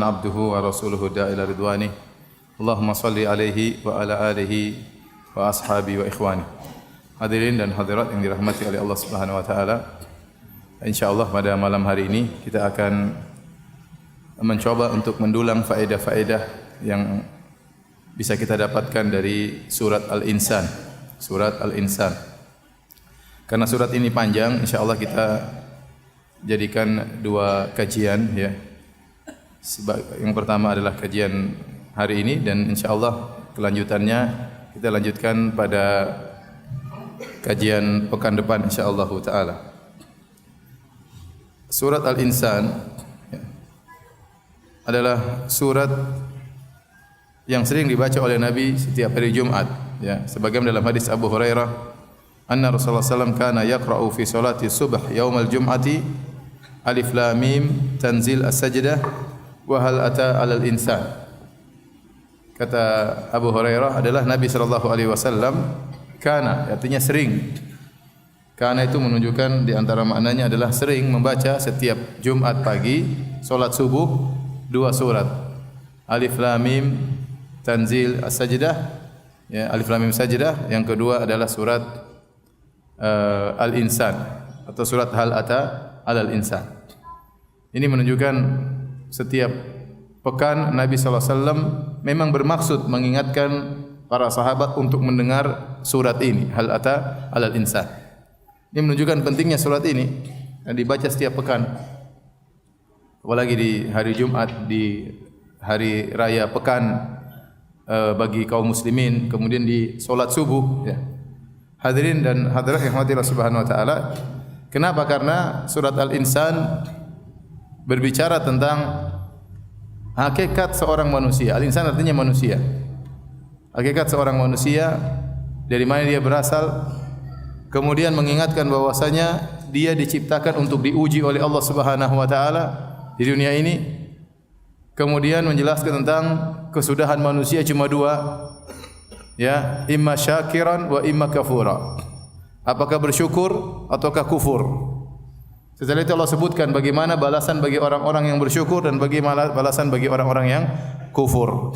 Abduhu wa rasuluhu da'ila ridwani. Allahumma salli alaihi wa ala alihi wa ashabi wa ikhwani. Hadirin dan hadirat yang dirahmati oleh Allah Subhanahu wa taala. Insyaallah pada malam hari ini kita akan mencoba untuk mendulang faedah-faedah yang bisa kita dapatkan dari surat Al-Insan. Surat Al-Insan. Karena surat ini panjang, insyaallah kita jadikan dua kajian ya. Yang pertama adalah kajian hari ini dan insyaallah kelanjutannya kita lanjutkan pada kajian pekan depan insyaallah taala. Surat Al-Insan adalah surat yang sering dibaca oleh Nabi setiap hari Jumat ya, sebagaimana dalam hadis Abu Hurairah anna Rasulullah sallallahu alaihi wasallam kana yaqra'u fi salati subh yaumal jum'ati alif lam mim tanzil as-sajdah wa hal ata 'alal insan. Kata Abu Hurairah adalah Nabi sallallahu alaihi wasallam kana artinya sering. Kana itu menunjukkan di antara maknanya adalah sering membaca setiap Jumat pagi salat subuh dua surat. Alif lam mim tanzil as-sajdah ya, alif lam mim sajdah, yang kedua adalah surat Al-Insan atau surat hal ata 'alal insan. Ini menunjukkan setiap pekan Nabi sallallahu alaihi wasallam memang bermaksud mengingatkan para sahabat untuk mendengar surat ini, hal ata 'alal insan. Ini menunjukkan pentingnya surat ini dan dibaca setiap pekan. Apalagi di hari Jumat, di hari raya pekan bagi kaum muslimin, kemudian di salat subuh ya. Hadirin dan hadirat yang dirahmati Allah Subhanahu wa taala. Kenapa? Karena surat Al-Insan berbicara tentang hakikat seorang manusia. Al-insan artinya manusia. Hakikat seorang manusia, dari mana dia berasal, kemudian mengingatkan bahwasanya dia diciptakan untuk diuji oleh Allah Subhanahu wa taala di dunia ini. Kemudian menjelaskan tentang kesudahan manusia cuma dua. Ya, imma syakiran wa imma kafura. Apakah bersyukur ataukah kufur? Setelah itu Allah sebutkan bagaimana balasan bagi orang-orang yang bersyukur dan bagaimana balasan bagi orang-orang yang kufur.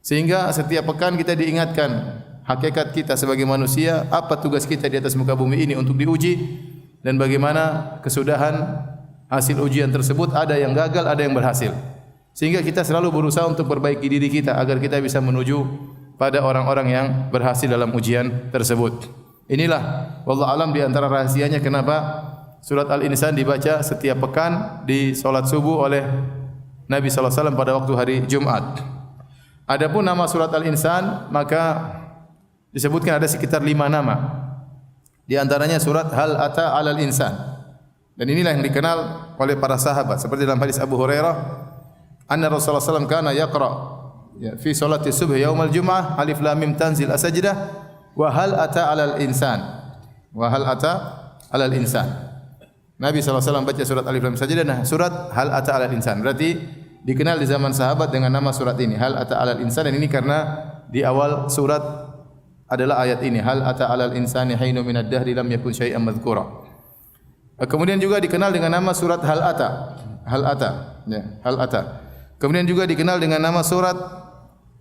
Sehingga setiap pekan kita diingatkan hakikat kita sebagai manusia, apa tugas kita di atas muka bumi ini untuk diuji dan bagaimana kesudahan hasil ujian tersebut, ada yang gagal, ada yang berhasil. Sehingga kita selalu berusaha untuk perbaiki diri kita agar kita bisa menuju pada orang-orang yang berhasil dalam ujian tersebut. Inilah wallahu alam di antara rahasianya kenapa surat Al-Insan dibaca setiap pekan di salat subuh oleh Nabi sallallahu alaihi wasallam pada waktu hari Jumat. Adapun nama surat Al-Insan maka disebutkan ada sekitar 5 nama. Di antaranya surat Hal Ata 'alal Insan. Dan inilah yang dikenal oleh para sahabat seperti dalam hadis Abu Hurairah anna Rasulullah sallallahu alaihi wasallam kana yaqra ya fi salati subh yaumal jum'ah alif lam mim tanzil as-sajdah wa hal ata 'alal insan. Wa hal ata 'alal insan. Nabi SAW baca surat Alif Lam Sajdah dan surat Hal Ata 'alal Insan. Berarti dikenal di zaman sahabat dengan nama surat ini, Hal Ata 'alal Insan, dan ini karena di awal surat adalah ayat ini, Hal Ata 'alal insani hainun minad dahri lam yakun syai'an madhkura. Kemudian juga dikenal dengan nama surat Hal Ata. Hal Ata, ya, Hal Ata. Kemudian juga dikenal dengan nama surat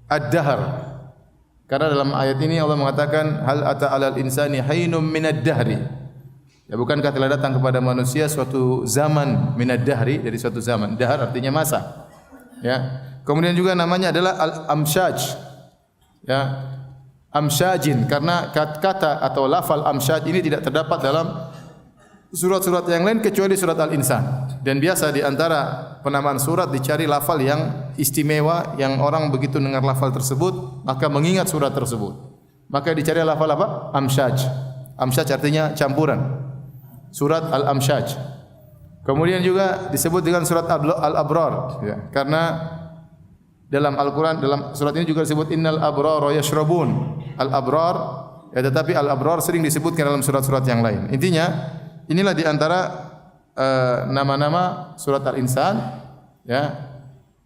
Ad-Dahr. Karena dalam ayat ini Allah mengatakan Hal Ata 'alal insani hainun minad dahri. Ya, bukankah telah datang kepada manusia suatu zaman minad dahri, dari suatu zaman. Dahar artinya masa. Ya. Kemudian juga namanya adalah Al-Amsyaj. Ya. Amsyajin, karena kata atau lafal amsyaj ini tidak terdapat dalam surat-surat yang lain kecuali surat Al-Insan. Dan biasa di antara penamaan surat dicari lafal yang istimewa, yang orang begitu dengar lafal tersebut maka mengingat surat tersebut. Maka dicari lafal apa? Amsyaj. Amsyaj artinya campuran. Surat Al-Amsyaj. Kemudian juga disebut dengan surat Al-Abrar ya, karena dalam Al-Qur'an dalam surat ini juga disebut innal abrara yashrabun. Al-Abrar ya, tetapi Al-Abrar sering disebutkan dalam surat-surat yang lain. Intinya inilah di antara nama-nama surat Al-Insan ya.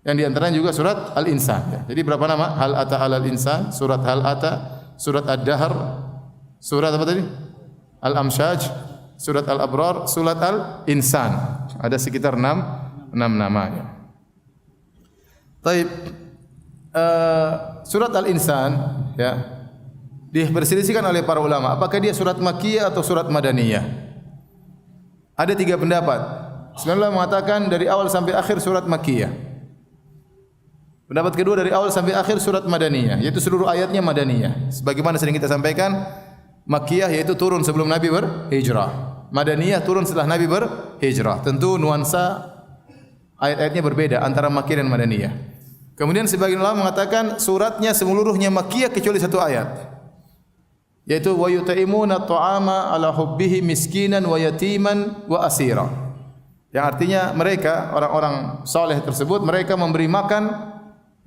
Yang di antaranya juga surat Al-Insan ya. Jadi berapa nama? Hal Ata 'alal Insan, surat Hal Ata, surat Ad-Dahr, surat apa tadi? Al-Amsyaj, surat Al-Abrar, surat Al-Insan. Ada sekitar 6 namanya. Taib. Surat Al-Insan ya diperselisihkan oleh para ulama apakah dia surat Makkiyah atau surat Madaniyah. Ada 3 pendapat. Sebenarnya mengatakan dari awal sampai akhir surat Makkiyah. Pendapat kedua dari awal sampai akhir surat Madaniyah, yaitu seluruh ayatnya Madaniyah. Sebagaimana sering kita sampaikan, Makkiyah yaitu turun sebelum Nabi berhijrah. Madaniyah turun setelah Nabi berhijrah. Tentu nuansa ayat-ayatnya berbeda antara Makkiyah dan Madaniyah. Kemudian sebagian ulama mengatakan suratnya seluruhnya Makkiyah kecuali 1 ayat. Yaitu wa yut'imuna at'ama ala hubbihi miskinan wa yatiman wa asira. Yang artinya mereka orang-orang saleh tersebut mereka memberi makan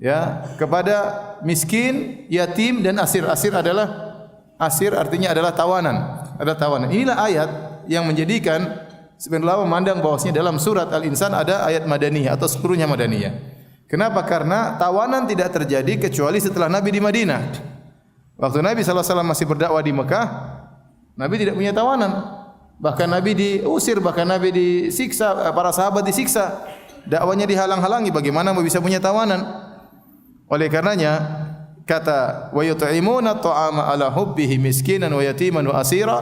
ya kepada miskin, yatim dan asir. Asir artinya adalah tawanan. Ada tawanan. Inilah ayat yang menjadikan sebagian ulama memandang bahwasanya dalam surat Al-Insan ada ayat Madaniyah atau seluruhnya Madaniyah. Kenapa? Karena tawanan tidak terjadi kecuali setelah Nabi di Madinah. Waktu Nabi SAW masih berdakwah di Mekah, Nabi tidak punya tawanan. Bahkan Nabi diusir, bahkan Nabi disiksa, para sahabat disiksa. Dakwanya dihalang-halangi, bagaimana mau bisa punya tawanan? Oleh karenanya kata wa yut'imuna at'ama ala hubbihi miskinan wa yatiman wa asira,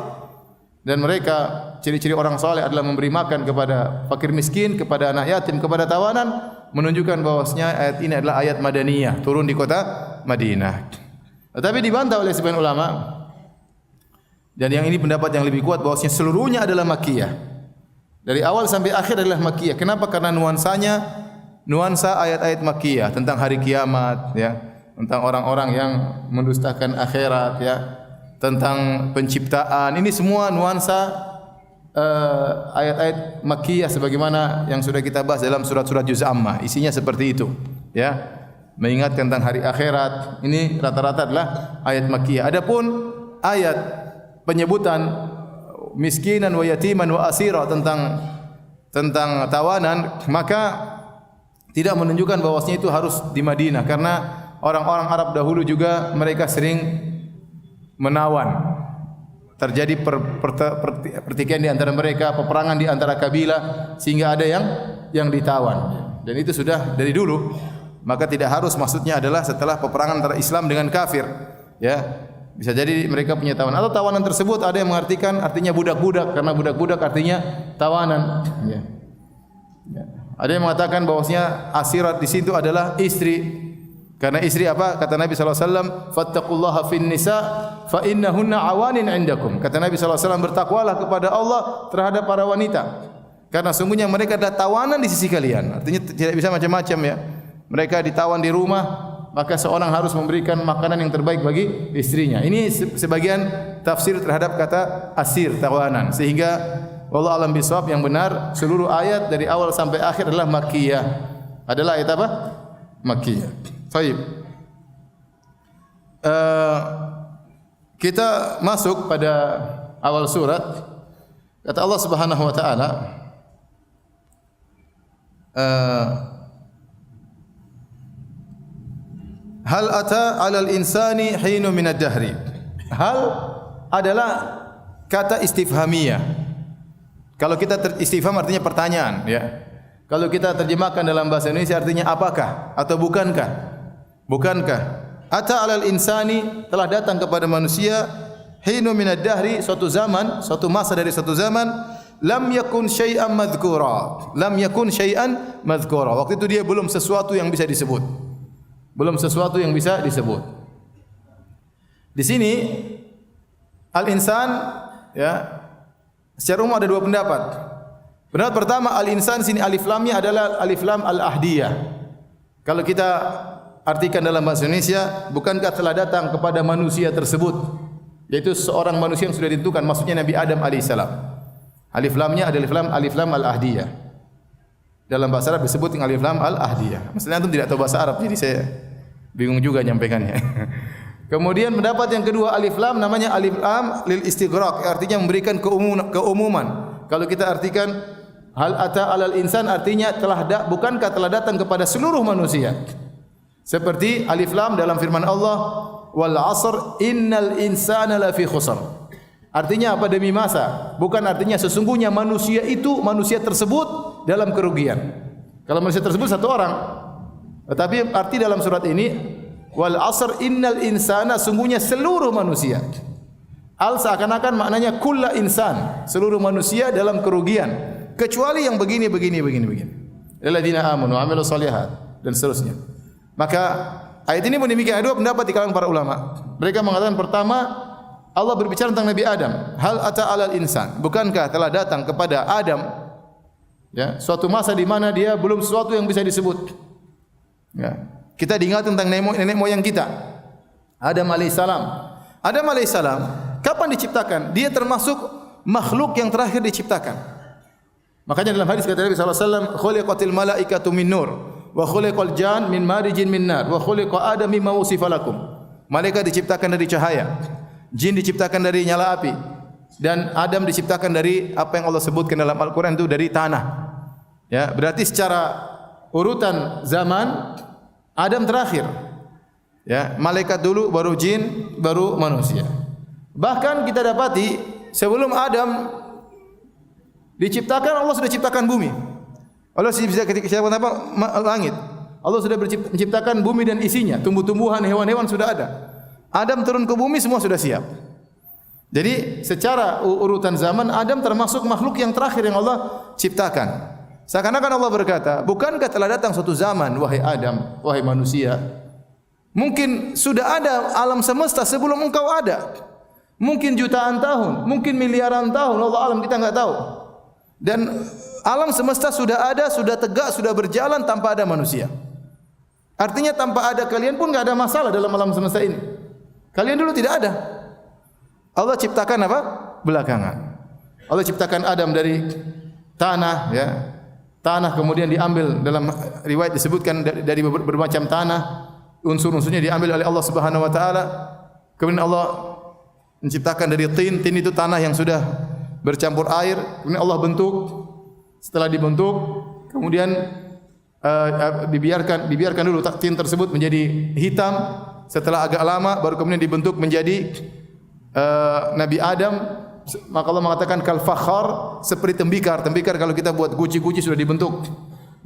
dan mereka ciri-ciri orang saleh adalah memberi makan kepada fakir miskin, kepada anak yatim, kepada tawanan, menunjukkan bahwasanya ayat ini adalah ayat Madaniyah, turun di kota Madinah. Tetapi dibantah oleh sebagian ulama, dan yang ini pendapat yang lebih kuat bahwasanya seluruhnya adalah Makkiyah. Dari awal sampai akhir adalah Makkiyah. Kenapa? Karena nuansanya nuansa ayat-ayat Makkiyah tentang hari kiamat ya, tentang orang-orang yang mendustakan akhirat ya, tentang penciptaan. Ini semua nuansa ayat-ayat Makkiyah sebagaimana yang sudah kita bahas dalam surat-surat Juz Ammah. Isinya seperti itu ya. Mengingatkan tentang hari akhirat. Ini rata-rata adalah ayat Makkiyah. Adapun ayat penyebutan miskinan wa yatiman wa asira tentang tawanan, maka tidak menunjukkan bahwasanya itu harus di Madinah, karena orang-orang Arab dahulu juga mereka sering menawan. Terjadi pertikaian di antara mereka, peperangan di antara kabilah sehingga ada yang ditawan. Dan itu sudah dari dulu. Maka tidak harus maksudnya adalah setelah peperangan antara Islam dengan kafir. Ya, bisa jadi mereka punya tawanan atau tawanan tersebut ada yang mengartikan artinya budak-budak, karena budak-budak artinya tawanan. Ya. Ya. Ada yang mengatakan bahwasanya asirat di situ adalah istri. Karena istri apa? Kata Nabi sallallahu alaihi wasallam, "Fattaqullaha fin nisa fa innahunna awanin 'indakum." Kata Nabi sallallahu alaihi wasallam, bertakwalah kepada Allah terhadap para wanita, karena sungguhnya mereka adalah tawanan di sisi kalian. Artinya tidak bisa macam-macam ya. Mereka ditawan di rumah, maka seorang harus memberikan makanan yang terbaik bagi istrinya. Ini sebagian tafsir terhadap kata asir, tawanan. Sehingga wallahu alam bisawab, yang benar seluruh ayat dari awal sampai akhir adalah Makkiyah. Adalah ayat apa? Makkiyah. Baik. Kita masuk pada awal surat. Kata Allah Subhanahu wa taala, hal ata 'alal insani hinu minad dahri. Hal adalah kata istifhamiyah. Kalau kita istifham artinya pertanyaan ya. Kalau kita terjemahkan dalam bahasa Indonesia artinya apakah atau bukankah? Bukankah? Ata 'alal insani, telah datang kepada manusia, hinu minad dahri, suatu zaman, suatu masa dari suatu zaman, lam yakun syai'an madhkura. Lam yakun syai'an madhkura. Waktu itu dia belum sesuatu yang bisa disebut. Belum sesuatu yang bisa disebut. Di sini al-insan ya, secara umum ada 2 pendapat. Pendapat pertama, al-insan sini alif lamnya adalah alif lam al-ahdiyah. Kalau kita artikan dalam bahasa Indonesia, bukankah telah datang kepada manusia tersebut, yaitu seorang manusia yang sudah ditentukan, maksudnya Nabi Adam alaihissalam. Alif lamnya adalah alif lam al-ahdiyah. Dalam bahasa Arab disebut dengan alif lam al-ahdiyah. Maksudnya antum tidak tahu bahasa Arab, jadi saya bingung juga nyampaikannya. Kemudian pendapat yang kedua, alif lam namanya alif lam lil istighraq, artinya memberikan keumuman. Kalau kita artikan hal ata 'alal insan artinya bukankah telah datang kepada seluruh manusia. Seperti alif lam dalam firman Allah, wal 'asr innal insana lafi khusr. Artinya apa? Demi masa. Bukan artinya sesungguhnya manusia tersebut dalam kerugian. Kalau manusia tersebut satu orang, Tetapi arti dalam surat ini wal asr innal insana, sungguhnya seluruh manusia. Al seakan-akan maknanya kulla insan, seluruh manusia dalam kerugian kecuali yang begini. Alladzina amanu wa amilus solihat dan seterusnya. Maka ayat ini pun demikian, ada dua pendapat di kalangan para ulama. Mereka mengatakan pertama, Allah berbicara tentang Nabi Adam. Hal ata alal insan, bukankah telah datang kepada Adam ya suatu masa di mana dia belum sesuatu yang bisa disebut. Ya. Kita diingat tentang nenek moyang kita. Adam alaihissalam. Adam alaihissalam kapan diciptakan? Dia termasuk makhluk yang terakhir diciptakan. Makanya dalam hadis kata Nabi sallallahu alaihi wasallam, khuliqatil malaikatu min nur wa khuliqal jan min marijin min nar wa khuliqa adam mimma wusifa lakum. Malaikat diciptakan dari cahaya, jin diciptakan dari nyala api, dan Adam diciptakan dari apa yang Allah sebutkan dalam Al-Qur'an itu dari tanah. Ya, berarti secara urutan zaman Adam terakhir. Ya, malaikat dulu, baru jin, baru manusia. Bahkan kita dapati sebelum Adam diciptakan, Allah sudah ciptakan bumi. Allah sudah ciptakan apa? Langit. Allah sudah menciptakan bumi dan isinya, tumbuh-tumbuhan, hewan-hewan sudah ada. Adam turun ke bumi, semua sudah siap. Jadi secara urutan zaman Adam termasuk makhluk yang terakhir yang Allah ciptakan. Seakan-akan Allah berkata, bukankah telah datang suatu zaman, wahai Adam, wahai manusia, mungkin sudah ada alam semesta sebelum engkau ada. Mungkin jutaan tahun, mungkin miliaran tahun, Allah alam, kita enggak tahu. Dan alam semesta sudah ada, sudah tegak, sudah berjalan tanpa ada manusia. Artinya tanpa ada kalian pun enggak ada masalah dalam alam semesta ini. Kalian dulu tidak ada. Allah ciptakan apa? Belakangan. Allah ciptakan Adam dari tanah, ya. Tanah kemudian diambil, dalam riwayat disebutkan dari bermacam tanah, unsur-unsurnya diambil oleh Allah Subhanahu wa taala. Kemudian Allah menciptakan dari tin itu tanah yang sudah bercampur air, kemudian Allah bentuk. Setelah dibentuk, kemudian dibiarkan dulu tin tersebut menjadi hitam. Setelah agak lama baru kemudian dibentuk menjadi Nabi Adam. Maka Allah mengatakan kal fakhar, seperti tembikar. Tembikar kalau kita buat guci-guci sudah dibentuk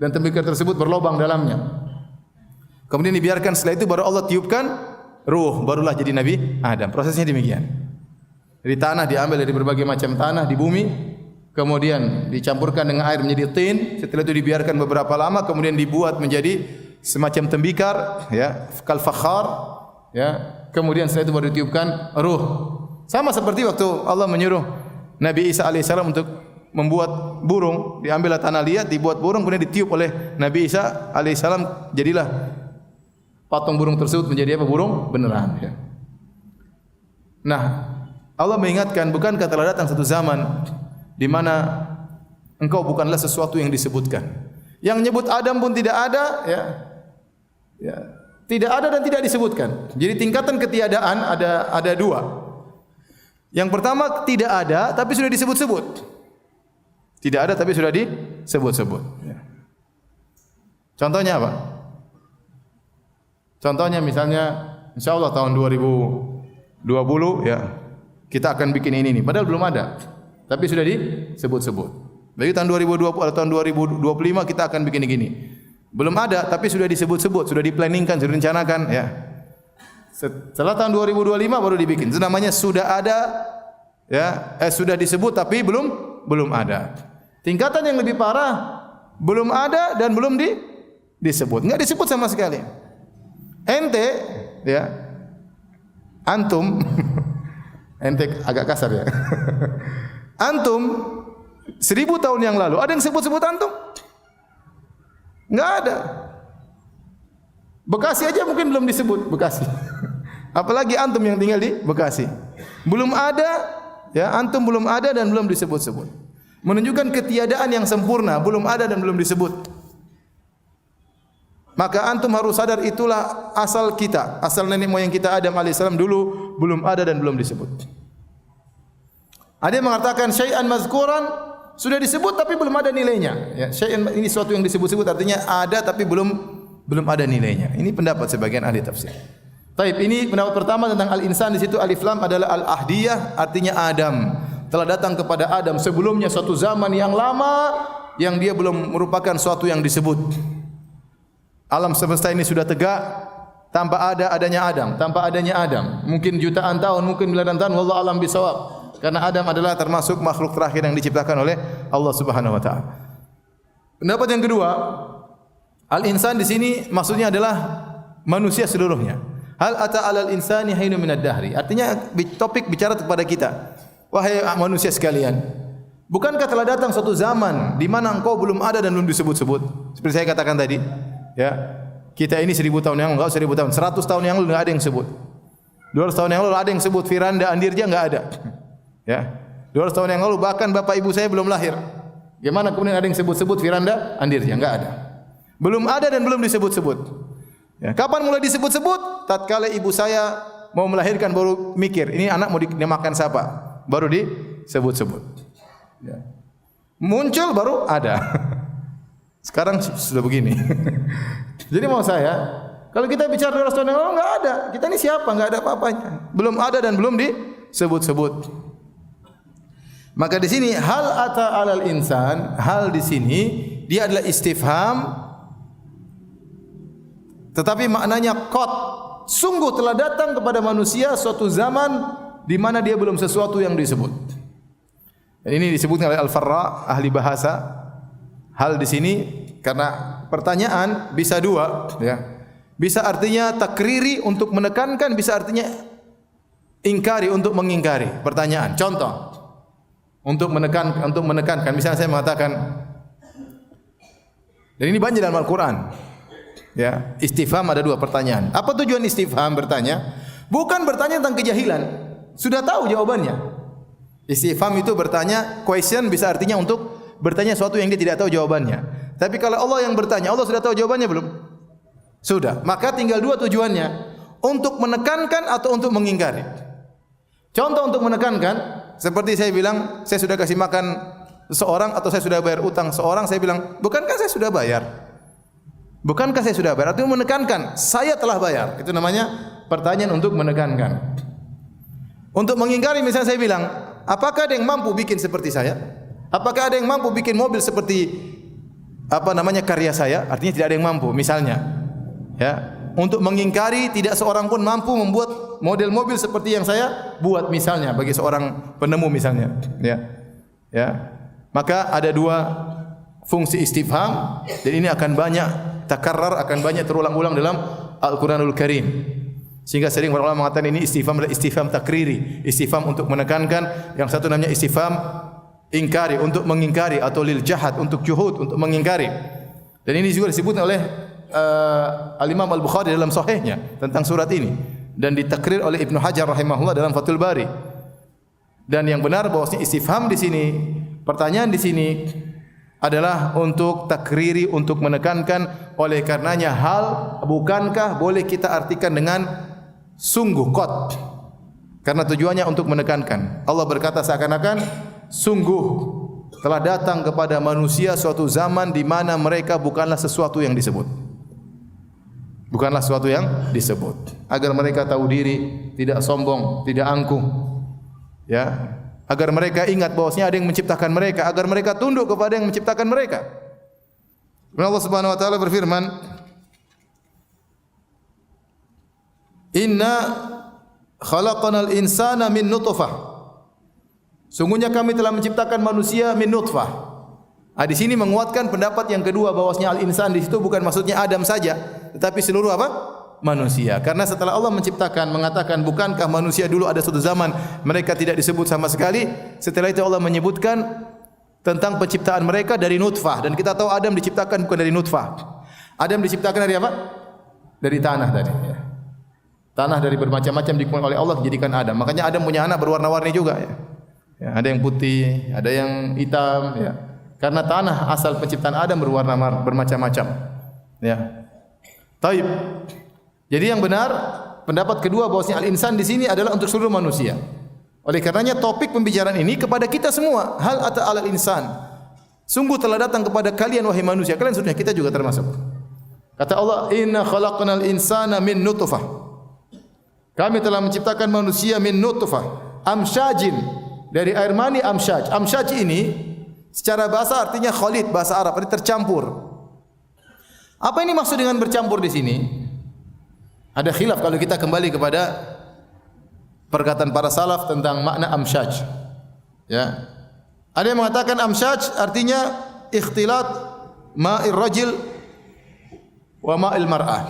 dan tembikar tersebut berlubang dalamnya. Kemudian dibiarkan, setelah itu baru Allah tiupkan ruh, barulah jadi Nabi Adam. Prosesnya demikian. Dari tanah diambil dari berbagai macam tanah di bumi, kemudian dicampurkan dengan air menjadi tin. Setelah itu dibiarkan beberapa lama, kemudian dibuat menjadi semacam tembikar, ya, kal fakhar, ya. Kemudian setelah itu baru ditiupkan ruh. Sama seperti waktu Allah menyuruh Nabi Isa alaihissalam untuk membuat burung, diambillah tanah liat, dibuat burung, kemudian ditiup oleh Nabi Isa alaihissalam, jadilah patung burung tersebut menjadi apa? Burung beneran. Ya. Nah, Allah mengingatkan, bukankah telah datang satu zaman di mana engkau bukanlah sesuatu yang disebutkan. Yang nyebut Adam pun tidak ada, ya. Ya, tidak ada dan tidak disebutkan. Jadi tingkatan ketiadaan ada dua. Yang pertama tidak ada tapi sudah disebut-sebut. Tidak ada tapi sudah disebut-sebut. Ya. Contohnya apa? Contohnya misalnya, insyaallah tahun 2020 ya kita akan bikin ini nih. Padahal belum ada, tapi sudah disebut-sebut. Bagi tahun 2020 atau tahun 2025 kita akan bikin ini. Belum ada tapi sudah disebut-sebut, sudah diplanningkan, sudah direncanakan. Ya. Setelah tahun 2025 baru dibikin. Itu namanya sudah ada, ya, sudah disebut tapi belum ada. Tingkatan yang lebih parah, belum ada dan belum disebut. Enggak disebut sama sekali. Ente, ya, antum, ente agak kasar ya. Antum 1000 tahun yang lalu ada yang sebut-sebut antum? Enggak ada. Bekasi aja mungkin belum disebut Bekasi. Apalagi antum yang tinggal di Bekasi. Belum ada, ya, antum belum ada dan belum disebut-sebut. Menunjukkan ketiadaan yang sempurna, belum ada dan belum disebut. Maka antum harus sadar itulah asal kita, asal nenek moyang kita Adam alaihissalam dulu belum ada dan belum disebut. Ada yang mengatakan syai'an mazkuran, sudah disebut tapi belum ada nilainya. Ya, syai'an ini sesuatu yang disebut-sebut artinya ada tapi belum ada nilainya. Ini pendapat sebagian ahli tafsir. Taib, ini pendapat pertama tentang al-insan. Di situ alif lam adalah al-ahdiyah, artinya Adam. Telah datang kepada Adam sebelumnya suatu zaman yang lama yang dia belum merupakan suatu yang disebut. alam semesta ini sudah tegak tanpa adanya Adam, tanpa adanya Adam. Mungkin jutaan tahun, mungkin miliaran tahun, wallahu alam bisawab. Karena Adam adalah termasuk makhluk terakhir yang diciptakan oleh Allah Subhanahu wa taala. Pendapat yang kedua, al-insan di sini maksudnya adalah manusia seluruhnya. Hal ata 'alal insani hainun minad dahri. Artinya topik bicara kepada kita. Wahai manusia sekalian, bukankah telah datang suatu zaman di mana engkau belum ada dan belum disebut-sebut? Seperti saya katakan tadi, ya. Kita ini 1000 tahun yang lalu, enggak 1000 tahun, 100 tahun yang lalu enggak ada yang sebut. 200 tahun yang lalu ada yang sebut, Firanda Andirja enggak ada. Ya. 200 tahun yang lalu bahkan bapak ibu saya belum lahir. Gimana kemudian ada yang sebut-sebut Firanda Andirja? Enggak ada. Belum ada dan belum disebut-sebut. Ya. Kapan mulai disebut-sebut? Tatkala ibu saya mau melahirkan baru mikir, ini anak mau dinamakan siapa? Baru disebut-sebut. Ya. Muncul baru ada. Sekarang sudah begini. Jadi mau saya, kalau kita bicara 200 tahun yang lalu enggak ada. Kita ini siapa? Enggak ada apa-apanya. Belum ada dan belum disebut-sebut. Maka di sini hal ata 'alal insan, hal di sini dia adalah istifham tetapi maknanya qad. Sungguh telah datang kepada manusia suatu zaman di mana dia belum sesuatu yang disebut. Dan ini disebutkan oleh Al-Farra ahli bahasa. Hal di sini karena pertanyaan bisa dua, ya. Bisa artinya takriri untuk menekankan, bisa artinya ingkari untuk mengingkari. Pertanyaan. Contoh. Untuk menekankan. Misalnya saya mengatakan, dan ini banyak dalam Al-Quran. Ya, istifham ada dua pertanyaan. Apa tujuan istifham bertanya? Bukan bertanya tentang kejahilan. Sudah tahu jawabannya. Istifham itu bertanya, question bisa artinya untuk bertanya sesuatu yang dia tidak tahu jawabannya. Tapi kalau Allah yang bertanya, Allah sudah tahu jawabannya belum? Sudah. Maka tinggal dua tujuannya. Untuk menekankan atau untuk mengingkari. Contoh untuk menekankan, seperti saya bilang, saya sudah kasih makan seorang atau saya sudah bayar utang seorang, saya bilang, bukankah saya sudah bayar? Bukankah saya sudah bayar? Artinya menekankan, saya telah bayar. Itu namanya pertanyaan untuk menekankan. Untuk mengingkari misalnya saya bilang, apakah ada yang mampu bikin seperti saya? Apakah ada yang mampu bikin mobil seperti karya saya? Artinya tidak ada yang mampu. Misalnya, ya, untuk mengingkari tidak seorang pun mampu membuat model mobil seperti yang saya buat misalnya bagi seorang penemu misalnya, ya. Ya. Maka ada dua fungsi istifham dan ini akan banyak takarrar, akan banyak terulang-ulang dalam Al-Qur'anul Karim. Sehingga sering para ulama mengatakan ini istifham adalah istifham takriri, istifham untuk menekankan, yang satu namanya istifham ingkari, untuk mengingkari, atau lil jahad, untuk juhud, untuk mengingkari. Dan ini juga disebut oleh Al-Imam Al-Bukhari dalam sahihnya tentang surat ini dan ditakrir oleh Ibnu Hajar rahimahullah dalam Fathul Bari. Dan yang benar bahwasanya istifham di sini, pertanyaan di sini adalah untuk takriri, untuk menekankan. Oleh karenanya hal bukankah boleh kita artikan dengan sungguh qad, karena tujuannya untuk menekankan. Allah berkata seakan-akan sungguh telah datang kepada manusia suatu zaman di mana mereka bukanlah sesuatu yang disebut. Bukanlah sesuatu yang disebut. Agar mereka tahu diri, tidak sombong, tidak angkuh. Ya, agar mereka ingat bahwasanya ada yang menciptakan mereka, agar mereka tunduk kepada yang menciptakan mereka. Allah Subhanahu wa taala berfirman, "Inna khalaqnal insana min nutfah." Sungguhnya kami telah menciptakan manusia min nutfah. Di sini menguatkan pendapat yang kedua bahwasanya al-insan di situ bukan maksudnya Adam saja, tetapi seluruh apa? Manusia. Karena setelah Allah menciptakan, mengatakan bukankah manusia dulu ada suatu zaman mereka tidak disebut sama sekali. Setelah itu Allah menyebutkan tentang penciptaan mereka dari nutfah, dan kita tahu Adam diciptakan bukan dari nutfah. Adam diciptakan dari apa? Dari tanah tadi, ya. Tanah dari bermacam-macam dikumpulkan oleh Allah dijadikan Adam. Makanya Adam punya anak berwarna-warni juga, ya. Ya, ada yang putih, ada yang hitam, ya. Karena tanah asal penciptaan Adam berwarna bermacam-macam. Ya. Taib. Jadi yang benar pendapat kedua bahwasanya al-insan di sini adalah untuk seluruh manusia. Oleh karenanya topik pembicaraan ini kepada kita semua. Hal ata 'alal insan. Sungguh telah datang kepada kalian wahai manusia. Kalian sudah, kita juga termasuk. Kata Allah, "Inna khalaqnal insana min nutfah." Kami telah menciptakan manusia min nutfah, amsyajin, dari air mani amsyaj. Amsyaj ini secara bahasa artinya khalid, bahasa Arab, artinya tercampur. Apa ini maksud dengan bercampur di sini? Ada khilaf kalau kita kembali kepada perkataan para salaf tentang makna amsyaj. Ya. Ada yang mengatakan amsyaj artinya ikhtilat ma'ir rajul wa ma'il mar'ah.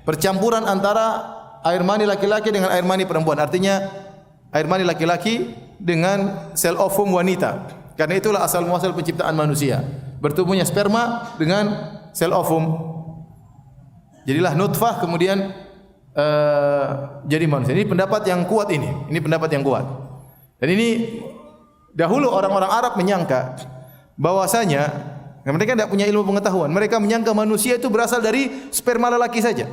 Percampuran antara air mani laki-laki dengan air mani perempuan. Artinya air mani laki-laki dengan sel ovum wanita. Karena itulah asal muasal penciptaan manusia. Bertumbuhnya sperma dengan sel ovum. Jadilah nutfah kemudian jadi manusia. Ini pendapat yang kuat ini. Ini pendapat yang kuat. Dan ini dahulu orang-orang Arab menyangka bahwasanya mereka tidak punya ilmu pengetahuan. Mereka menyangka manusia itu berasal dari sperma lelaki saja.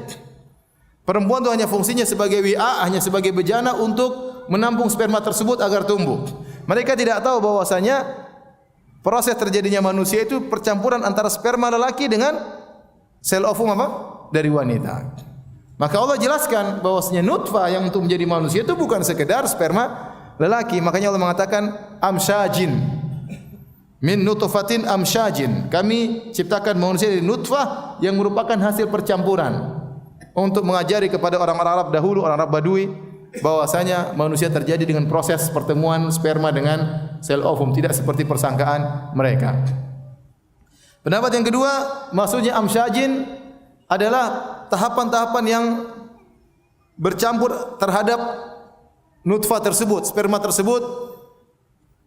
Perempuan itu hanya fungsinya sebagai WA, hanya sebagai bejana untuk menampung sperma tersebut agar tumbuh. Mereka tidak tahu bahwasanya proses terjadinya manusia itu percampuran antara sperma lelaki dengan sel ovum apa? Dari wanita. Maka Allah jelaskan bahwasanya nutfah yang untuk menjadi manusia itu bukan sekedar sperma lelaki. Makanya Allah mengatakan amsyajin. Min nutfatin amsyajin. Kami ciptakan manusia dari nutfah yang merupakan hasil percampuran. Untuk mengajari kepada orang-orang Arab dahulu, orang Arab Badui, bahwasanya manusia terjadi dengan proses pertemuan sperma dengan sel ovum, tidak seperti persangkaan mereka. Pendapat yang kedua, maksudnya amsyajin adalah tahapan-tahapan yang bercampur terhadap nutfah tersebut, sperma tersebut.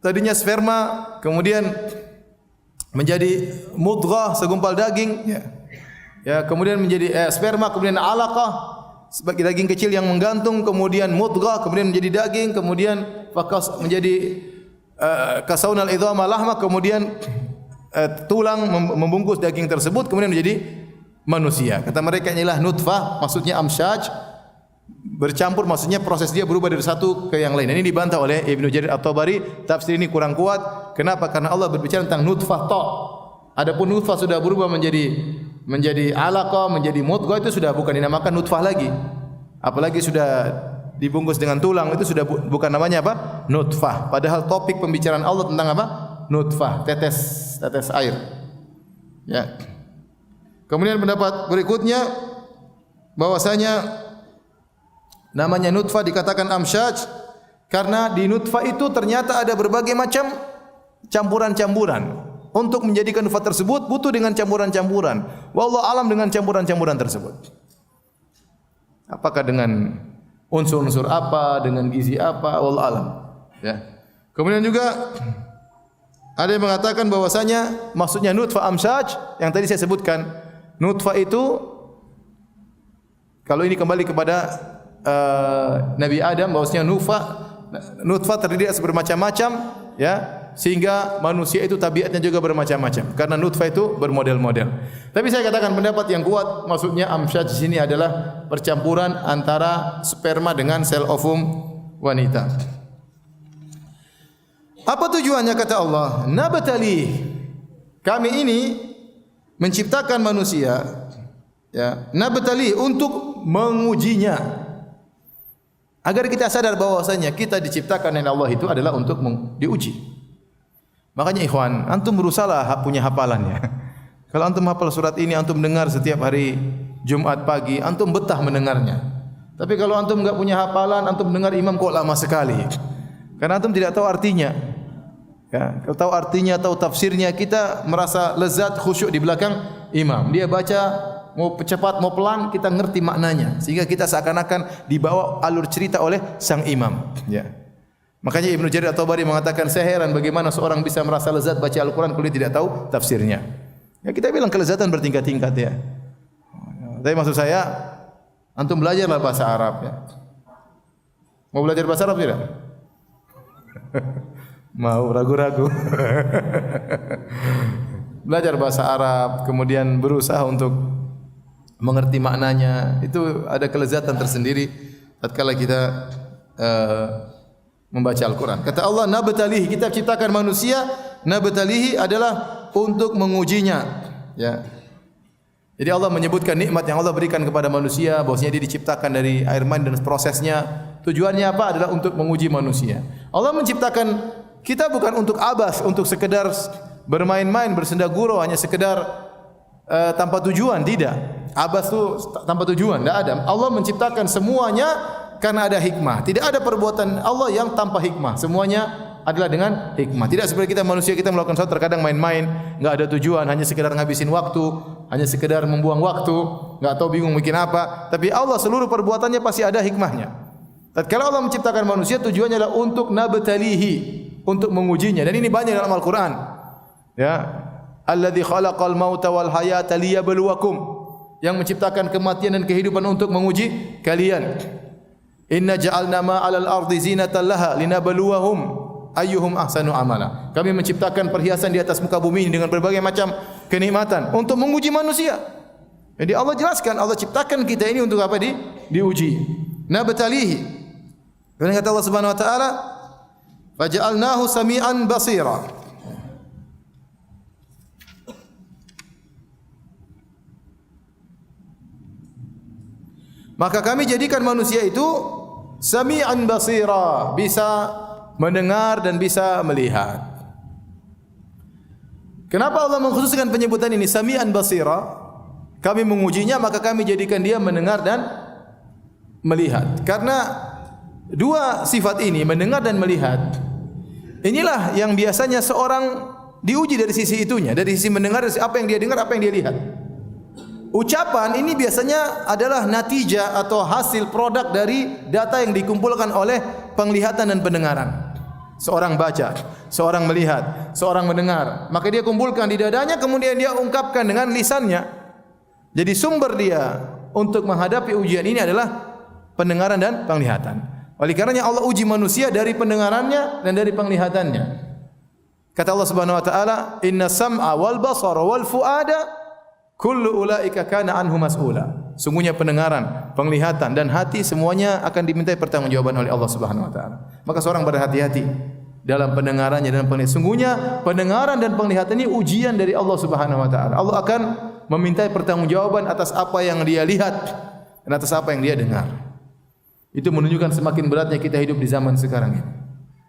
Tadinya sperma, kemudian menjadi mudghah, segumpal daging, ya, kemudian menjadi sperma, kemudian alaqah, sebagai daging kecil yang menggantung, kemudian mudghah, kemudian menjadi daging, kemudian menjadi kasaunal idhama lahma, kemudian tulang membungkus daging tersebut, kemudian menjadi manusia. Kata mereka inilah nutfah, maksudnya amsyaj, bercampur, maksudnya proses dia berubah dari satu ke yang lain. Ini dibantah oleh Ibnu Jarir At-Tabari. Tafsir ini kurang kuat. Kenapa? Karena Allah berbicara tentang nutfah ta'. Adapun nutfah sudah berubah menjadi alaqah, menjadi mudghah, itu sudah bukan dinamakan nutfah lagi. Apalagi sudah dibungkus dengan tulang, itu sudah bukan namanya apa? Nutfah. Padahal topik pembicaraan Allah tentang apa? Nutfah, tetes air. Ya. Kemudian pendapat berikutnya bahwasanya namanya nutfah dikatakan amsyaj karena di nutfah itu ternyata ada berbagai macam campuran-campuran. Untuk menjadikan nutfah tersebut butuh dengan campuran-campuran. Wallahu alam dengan campuran-campuran tersebut. Apakah dengan unsur-unsur apa, dengan gizi apa, wallahu alam. Ya. Kemudian juga ada yang mengatakan bahwasanya maksudnya nutfah amsyaj yang tadi saya sebutkan. Nutfah itu kalau ini kembali kepada Nabi Adam, bahwasanya nutfah terdiri atas bermacam-macam, ya, sehingga manusia itu tabiatnya juga bermacam-macam karena nutfah itu bermodel-model. Tapi saya katakan pendapat yang kuat maksudnya amsyaj di sini adalah percampuran antara sperma dengan sel ovum wanita. Apa tujuannya kata Allah? Nabtali. Kami ini menciptakan manusia, ya, nabtali untuk mengujinya. Agar kita sadar bahwasanya kita diciptakan oleh Allah itu adalah untuk diuji. Makanya ikhwan, antum berusahalah punya hafalannya. Kalau antum hafal surat ini, antum dengar setiap hari Jumat pagi, antum betah mendengarnya. Tapi kalau antum enggak punya hafalan, antum dengar imam kok lama sekali. Karena antum tidak tahu artinya. Ya, kalau tahu artinya, tahu tafsirnya, kita merasa lezat khusyuk di belakang imam. Dia baca mau cepat mau pelan, kita ngerti maknanya, sehingga kita seakan-akan dibawa alur cerita oleh sang imam. Ya. Makanya Ibnu Jarir At-Tabari mengatakan, saya heran bagaimana seorang bisa merasa lezat baca Al-Quran kalau dia tidak tahu tafsirnya. Ya, kita bilang kelezatan bertingkat-tingkat, ya. Tapi maksud saya, antum belajarlah bahasa Arab, ya. Mau belajar bahasa Arab tidak? Mau ragu-ragu. Belajar bahasa Arab, kemudian berusaha untuk mengerti maknanya, itu ada kelezatan tersendiri tatkala kita membaca Al-Quran. Kata Allah, nabtalihi, kita ciptakan manusia, nabtalihi adalah untuk mengujinya. Ya. Jadi Allah menyebutkan nikmat yang Allah berikan kepada manusia, bahwasanya dia diciptakan dari air mani dan prosesnya. Tujuannya apa? Adalah untuk menguji manusia. Allah menciptakan kita bukan untuk abas, untuk sekedar bermain-main, bersenda gurau, hanya sekedar tanpa tujuan, tidak. Abas itu tanpa tujuan, tidak ada. Allah menciptakan semuanya karena ada hikmah. Tidak ada perbuatan Allah yang tanpa hikmah. Semuanya adalah dengan hikmah. Tidak seperti kita manusia, kita melakukan sesuatu terkadang main-main, enggak ada tujuan, hanya sekedar ngabisin waktu, hanya sekedar membuang waktu, enggak tahu bingung bikin apa. Tapi Allah seluruh perbuatannya pasti ada hikmahnya. Tatkala Allah menciptakan manusia, tujuannya adalah untuk nabtalihi, untuk mengujinya. Dan ini banyak dalam Al-Qur'an. Ya. Alladzi khalaqal mauta wal hayata liyabluwakum. Yang menciptakan kematian dan kehidupan untuk menguji kalian. Inna ja'alna ma 'alal ardi zinatan laha linabluwahum ayyuhum ahsanu amala. Kami menciptakan perhiasan di atas muka bumi ini dengan berbagai macam kenikmatan untuk menguji manusia. Jadi Allah jelaskan, Allah ciptakan kita ini untuk apa? Diuji. Nabtalihi. Dan kata Allah Subhanahu wa taala, faja'alnahu sami'an basira. Maka kami jadikan manusia itu sami'an basira, bisa mendengar dan bisa melihat. Kenapa Allah mengkhususkan penyebutan ini sami'an basira? Kami mengujinya, maka kami jadikan dia mendengar dan melihat. Karena dua sifat ini, mendengar dan melihat, inilah yang biasanya seorang diuji dari sisi itunya, dari sisi mendengar, dari apa yang dia dengar, apa yang dia lihat. Ucapan ini biasanya adalah natijah atau hasil produk dari data yang dikumpulkan oleh penglihatan dan pendengaran. Seorang baca, seorang melihat, seorang mendengar, maka dia kumpulkan di dadanya, kemudian dia ungkapkan dengan lisannya. Jadi sumber dia untuk menghadapi ujian ini adalah pendengaran dan penglihatan. Oleh karenanya Allah uji manusia dari pendengarannya dan dari penglihatannya. Kata Allah Subhanahu wa taala, "Inna sam'a wal basara wal fuada kullu ulaika kana anhu mas'ula." Sungguhnya pendengaran, penglihatan dan hati semuanya akan dimintai pertanggungjawaban oleh Allah Subhanahu wa taala. Maka seorang berhati-hati dalam pendengarannya dan penglihatan. Sungguhnya pendengaran dan penglihatan ini ujian dari Allah Subhanahu wa taala. Allah akan memintai pertanggungjawaban atas apa yang dia lihat dan atas apa yang dia dengar. Itu menunjukkan semakin beratnya kita hidup di zaman sekarang ini.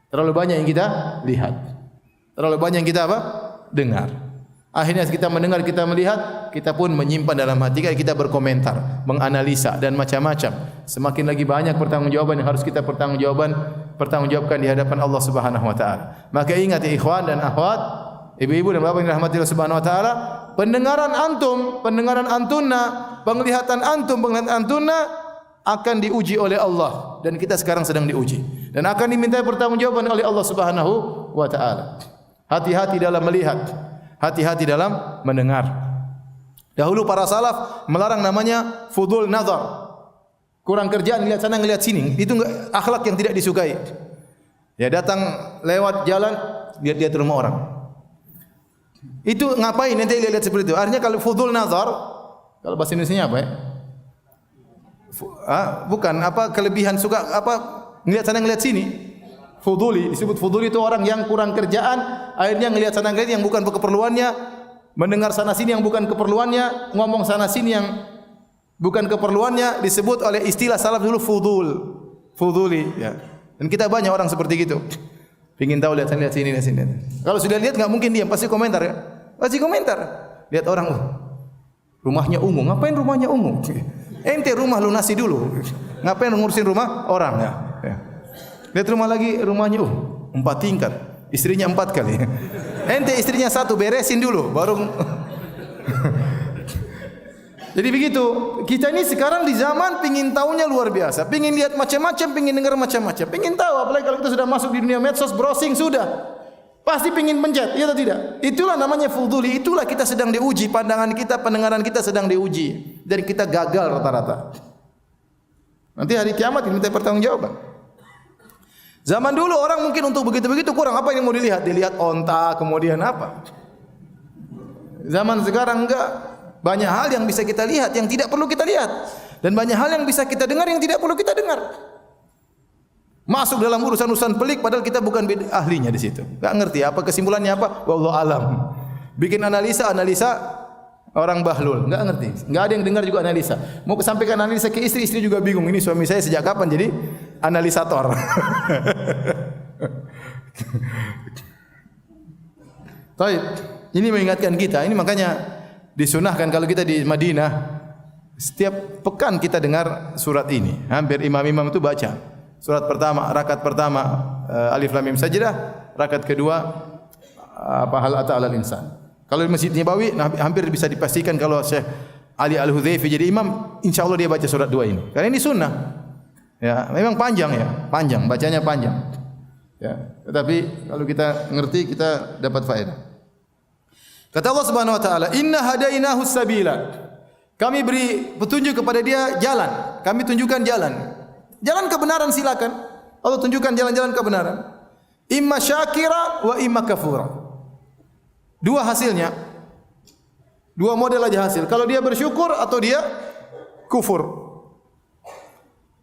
Terlalu banyak yang kita lihat, terlalu banyak yang kita apa? Dengar. Akhirnya kita mendengar, kita melihat, kita pun menyimpan dalam hati kita berkomentar, menganalisa dan macam-macam. Semakin lagi banyak pertanggungjawaban yang harus kita pertanggungjawabkan di hadapan Allah Subhanahu wa taala. Maka ingat ya ikhwan dan akhwat, ibu-ibu dan bapak yang dirahmati Allah Subhanahu wa taala, pendengaran antum, pendengaran antunna, penglihatan antum, penglihatan antunna akan diuji oleh Allah, dan kita sekarang sedang diuji dan akan dimintai pertanggungjawaban oleh Allah Subhanahu wa taala. Hati-hati dalam melihat, hati-hati dalam mendengar. Dahulu para salaf melarang namanya fudul nazar. Kurang kerjaan lihat sana ngelihat sini. Itu akhlak yang tidak disukai. Ya datang lewat jalan lihat-lihat rumah orang. Itu ngapain nanti lihat seperti itu? Artinya kalau fudul nazar, kalau bahasa Indonesianya apa ya? Bukan apa kelebihan suka apa ngelihat sana ngelihat sini. Fuduli, disebut fuduli itu orang yang kurang kerjaan, akhirnya ngelihat sana ngelihat yang bukan keperluannya, mendengar sana sini yang bukan keperluannya, ngomong sana sini yang bukan keperluannya, disebut oleh istilah salaf dulu fuduli ya. Dan kita banyak orang seperti gitu. Pengin tahu lihat sini. Kalau sudah lihat enggak mungkin diam, pasti komentar ya. Pasti komentar. Lihat orang, rumahnya ungu, ngapain rumahnya ungu? Ente rumah lunasi dulu. Ngapain ngurusin rumah orang ya? Lihat rumah lagi, rumahnya 4 tingkat, istrinya 4 kali. Ente istrinya 1, beresin dulu baru. Jadi begitu. Kita ini sekarang di zaman pingin tahunya luar biasa, pingin lihat macam-macam, pingin dengar macam-macam, pingin tahu. Apalagi kalau kita sudah masuk di dunia medsos, browsing sudah, pasti pingin pencet, iya atau tidak? Itulah namanya fuduli. Itulah kita sedang diuji, pandangan kita, pendengaran kita sedang diuji, dan kita gagal rata-rata. Nanti hari kiamat diminta pertanggungjawaban. Zaman dulu orang mungkin untuk begitu-begitu kurang, apa yang mau dilihat? Dilihat onta, kemudian apa? Zaman sekarang enggak. Banyak hal yang bisa kita lihat yang tidak perlu kita lihat, dan banyak hal yang bisa kita dengar yang tidak perlu kita dengar. Masuk dalam urusan-urusan pelik padahal kita bukan ahlinya di situ. Enggak ngerti apa kesimpulannya apa? Wallahu alam. Bikin analisa orang bahlul, enggak ngerti. Enggak ada yang dengar juga analisa. Mau sampaikan analisa ke istri juga bingung. Ini suami saya sejak kapan jadi analisator? Baik, ini mengingatkan kita. Ini makanya disunahkan kalau kita di Madinah, setiap pekan kita dengar surat ini. Hampir imam-imam itu baca. Surat pertama, rakaat pertama Alif Lam Mim Sajdah, rakaat kedua hal ata 'alal insan. Kalau di Masjid Nabawi hampir bisa dipastikan kalau Syekh Ali Al-Hudzaifi jadi imam, insyaallah dia baca surat 2 ini. Karena ini sunnah. Ya, memang panjang ya, panjang, bacanya panjang. Ya, tetapi kalau kita ngerti kita dapat faedah. Kata Allah Subhanahu wa taala, "Inna hadainahu sabila." Kami beri petunjuk kepada dia jalan. Kami tunjukkan jalan. Jalan kebenaran silakan. Allah tunjukkan jalan-jalan kebenaran. Imma syakira wa imma kafura. Dua hasilnya. Dua model aja hasil. Kalau dia bersyukur atau dia kufur.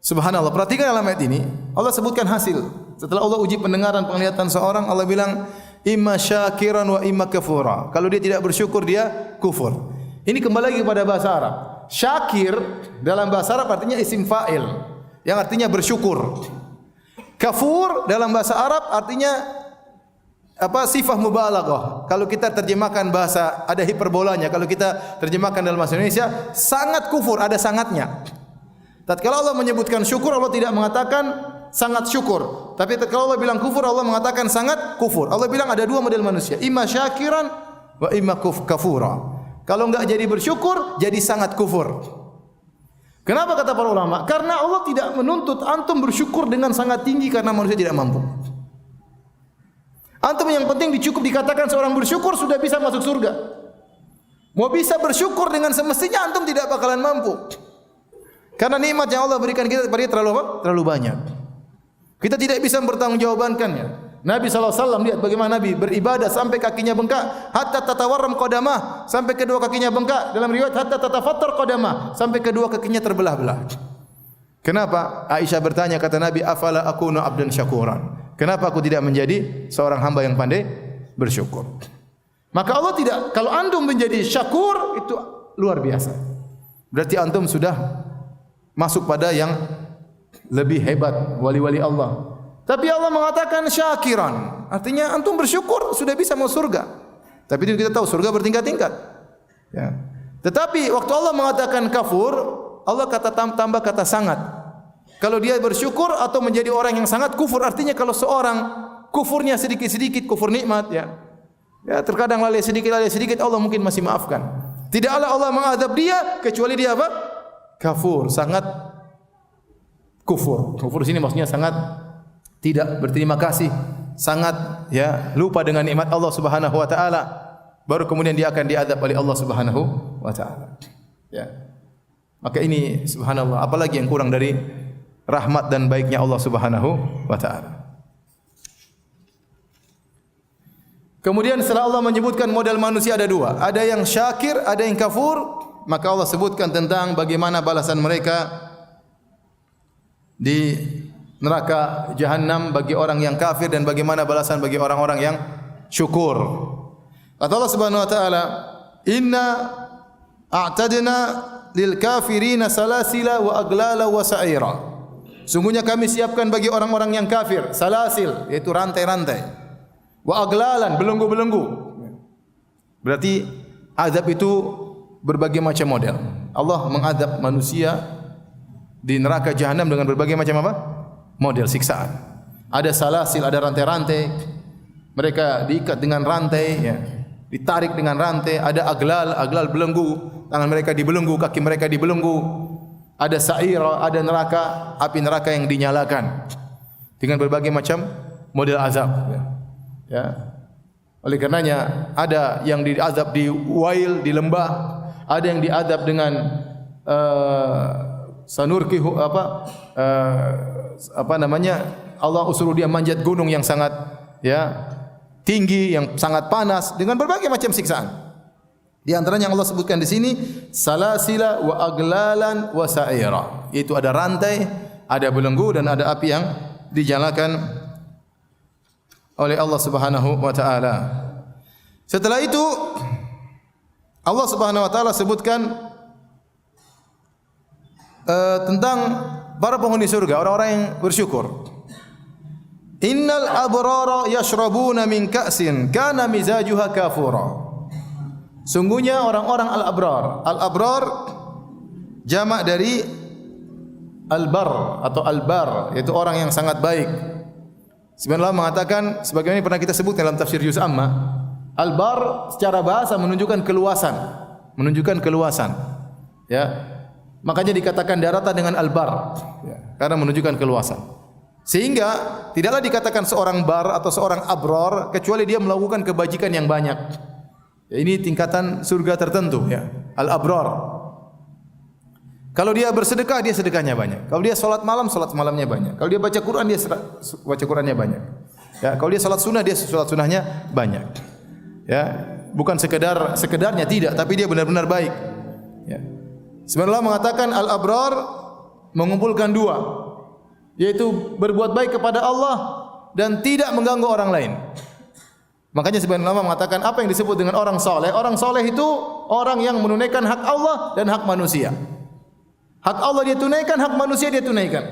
Subhanallah. Perhatikan dalam ayat ini. Allah sebutkan hasil. Setelah Allah uji pendengaran, penglihatan seorang, Allah bilang, imma syakiran wa imma kafura. Kalau dia tidak bersyukur, dia kufur. Ini kembali lagi kepada bahasa Arab. Syakir dalam bahasa Arab artinya isim fa'il, yang artinya bersyukur. Kafur dalam bahasa Arab artinya sifah mubalaghah. Kalau kita terjemahkan bahasa ada hiperbolanya. Kalau kita terjemahkan dalam bahasa Indonesia, sangat kufur, ada sangatnya. Tatkala Allah menyebutkan syukur, Allah tidak mengatakan sangat syukur. Tapi tatkala Allah bilang kufur, Allah mengatakan sangat kufur. Allah bilang ada dua model manusia, imma syakiran wa imma kafura. Kalau enggak jadi bersyukur, jadi sangat kufur. Kenapa kata para ulama? Karena Allah tidak menuntut antum bersyukur dengan sangat tinggi karena manusia tidak mampu. Antum yang penting cukup dikatakan seorang bersyukur sudah bisa masuk surga. Mau bisa bersyukur dengan semestinya antum tidak bakalan mampu. Karena nikmat yang Allah berikan kita terlalu banyak. Kita tidak bisa bertanggungjawabkannya. Nabi SAW lihat bagaimana Nabi beribadah sampai kakinya bengkak, hatta tatawarram qadamah, sampai kedua kakinya bengkak. Dalam riwayat hatta tatafattar qadamah, sampai kedua kakinya terbelah-belah. Kenapa? Aisyah bertanya, kata Nabi, afala akunu abdan syakuran. Kenapa aku tidak menjadi seorang hamba yang pandai bersyukur? Maka Allah tidak, kalau antum menjadi syakur itu luar biasa. Berarti antum sudah masuk pada yang lebih hebat, wali-wali Allah. Tapi Allah mengatakan syakiran, artinya antum bersyukur sudah bisa masuk surga. Tapi itu kita tahu surga bertingkat-tingkat. Ya. Tetapi waktu Allah mengatakan kafur, Allah tambah kata sangat. Kalau dia bersyukur atau menjadi orang yang sangat kufur, artinya kalau seorang kufurnya sedikit-sedikit, kufur nikmat, ya terkadang lalai sedikit, Allah mungkin masih maafkan. Tidaklah Allah mengadab dia kecuali dia apa? Kafur, sangat kufur. Kufur sini maksudnya sangat tidak berterima kasih, sangat lupa dengan nikmat Allah Subhanahu wa taala, baru kemudian dia akan diazab oleh Allah Subhanahu wa taala. Ya. Maka ini subhanallah, apalagi yang kurang dari rahmat dan baiknya Allah Subhanahu wa taala. Kemudian setelah Allah menyebutkan model manusia ada dua, ada yang syakir, ada yang kafur, maka Allah sebutkan tentang bagaimana balasan mereka di neraka Jahannam bagi orang yang kafir dan bagaimana balasan bagi orang-orang yang syukur. Kata Allah Subhanahu wa taala, "Inna a'tadna lil kafirina salasila wa aglala wa sa'ira." Sungguhnya kami siapkan bagi orang-orang yang kafir salasil, yaitu rantai-rantai. Wa aglalan, belenggu-belenggu. Berarti azab itu berbagai macam model. Allah mengadab manusia di neraka Jahannam dengan berbagai macam apa? Model siksaan. Ada salasil, ada rantai-rantai. Mereka diikat dengan rantai, ditarik dengan rantai. Ada aglal belenggu. Tangan mereka dibelenggu, kaki mereka dibelenggu. Ada sa'ira, ada neraka, api neraka yang dinyalakan dengan berbagai macam model azab. Ya. Oleh karenanya ada yang diazab di wail, di lembah. Ada yang diazab dengan sanurkihu Allah suruh dia manjat gunung yang sangat tinggi, yang sangat panas dengan berbagai macam siksaan. Di antaranya yang Allah sebutkan di sini salasila wa aglalan wa sa'ira. Itu ada rantai, ada belenggu dan ada api yang dinyalakan oleh Allah Subhanahu wa taala. Setelah itu Allah Subhanahu wa taala sebutkan tentang para penghuni surga, orang-orang yang bersyukur. Innal abrara yashrabuna min ka'sin kana mizajuha kafura. Sungguhnya orang-orang al-abrar. Al-abrar jamak dari al-bar atau al-bar, yaitu orang yang sangat baik. Sebenarnya Allah mengatakan sebagaimana pernah kita sebut dalam tafsir juz amma, al-bar secara bahasa menunjukkan keluasan, ya. Makanya dikatakan daratan dengan al-bar, ya, karena menunjukkan keluasan. Sehingga tidaklah dikatakan seorang bar atau seorang abror kecuali dia melakukan kebajikan yang banyak. Ya, ini tingkatan surga tertentu, ya, al-abrar. Kalau dia bersedekah, dia sedekahnya banyak. Kalau dia salat malam, salat malamnya banyak. Kalau dia baca Quran, dia baca Qurannya banyak. Ya, kalau dia salat sunnah, dia salat sunnahnya banyak. Ya, bukan sekedarnya tidak, tapi dia benar-benar baik. Ya. Sebenarnya Allah mengatakan al-abrar mengumpulkan dua, yaitu berbuat baik kepada Allah dan tidak mengganggu orang lain. Makanya sebenarnya Allah mengatakan apa yang disebut dengan orang soleh. Orang soleh itu orang yang menunaikan hak Allah dan hak manusia. Hak Allah dia tunaikan, hak manusia dia tunaikan.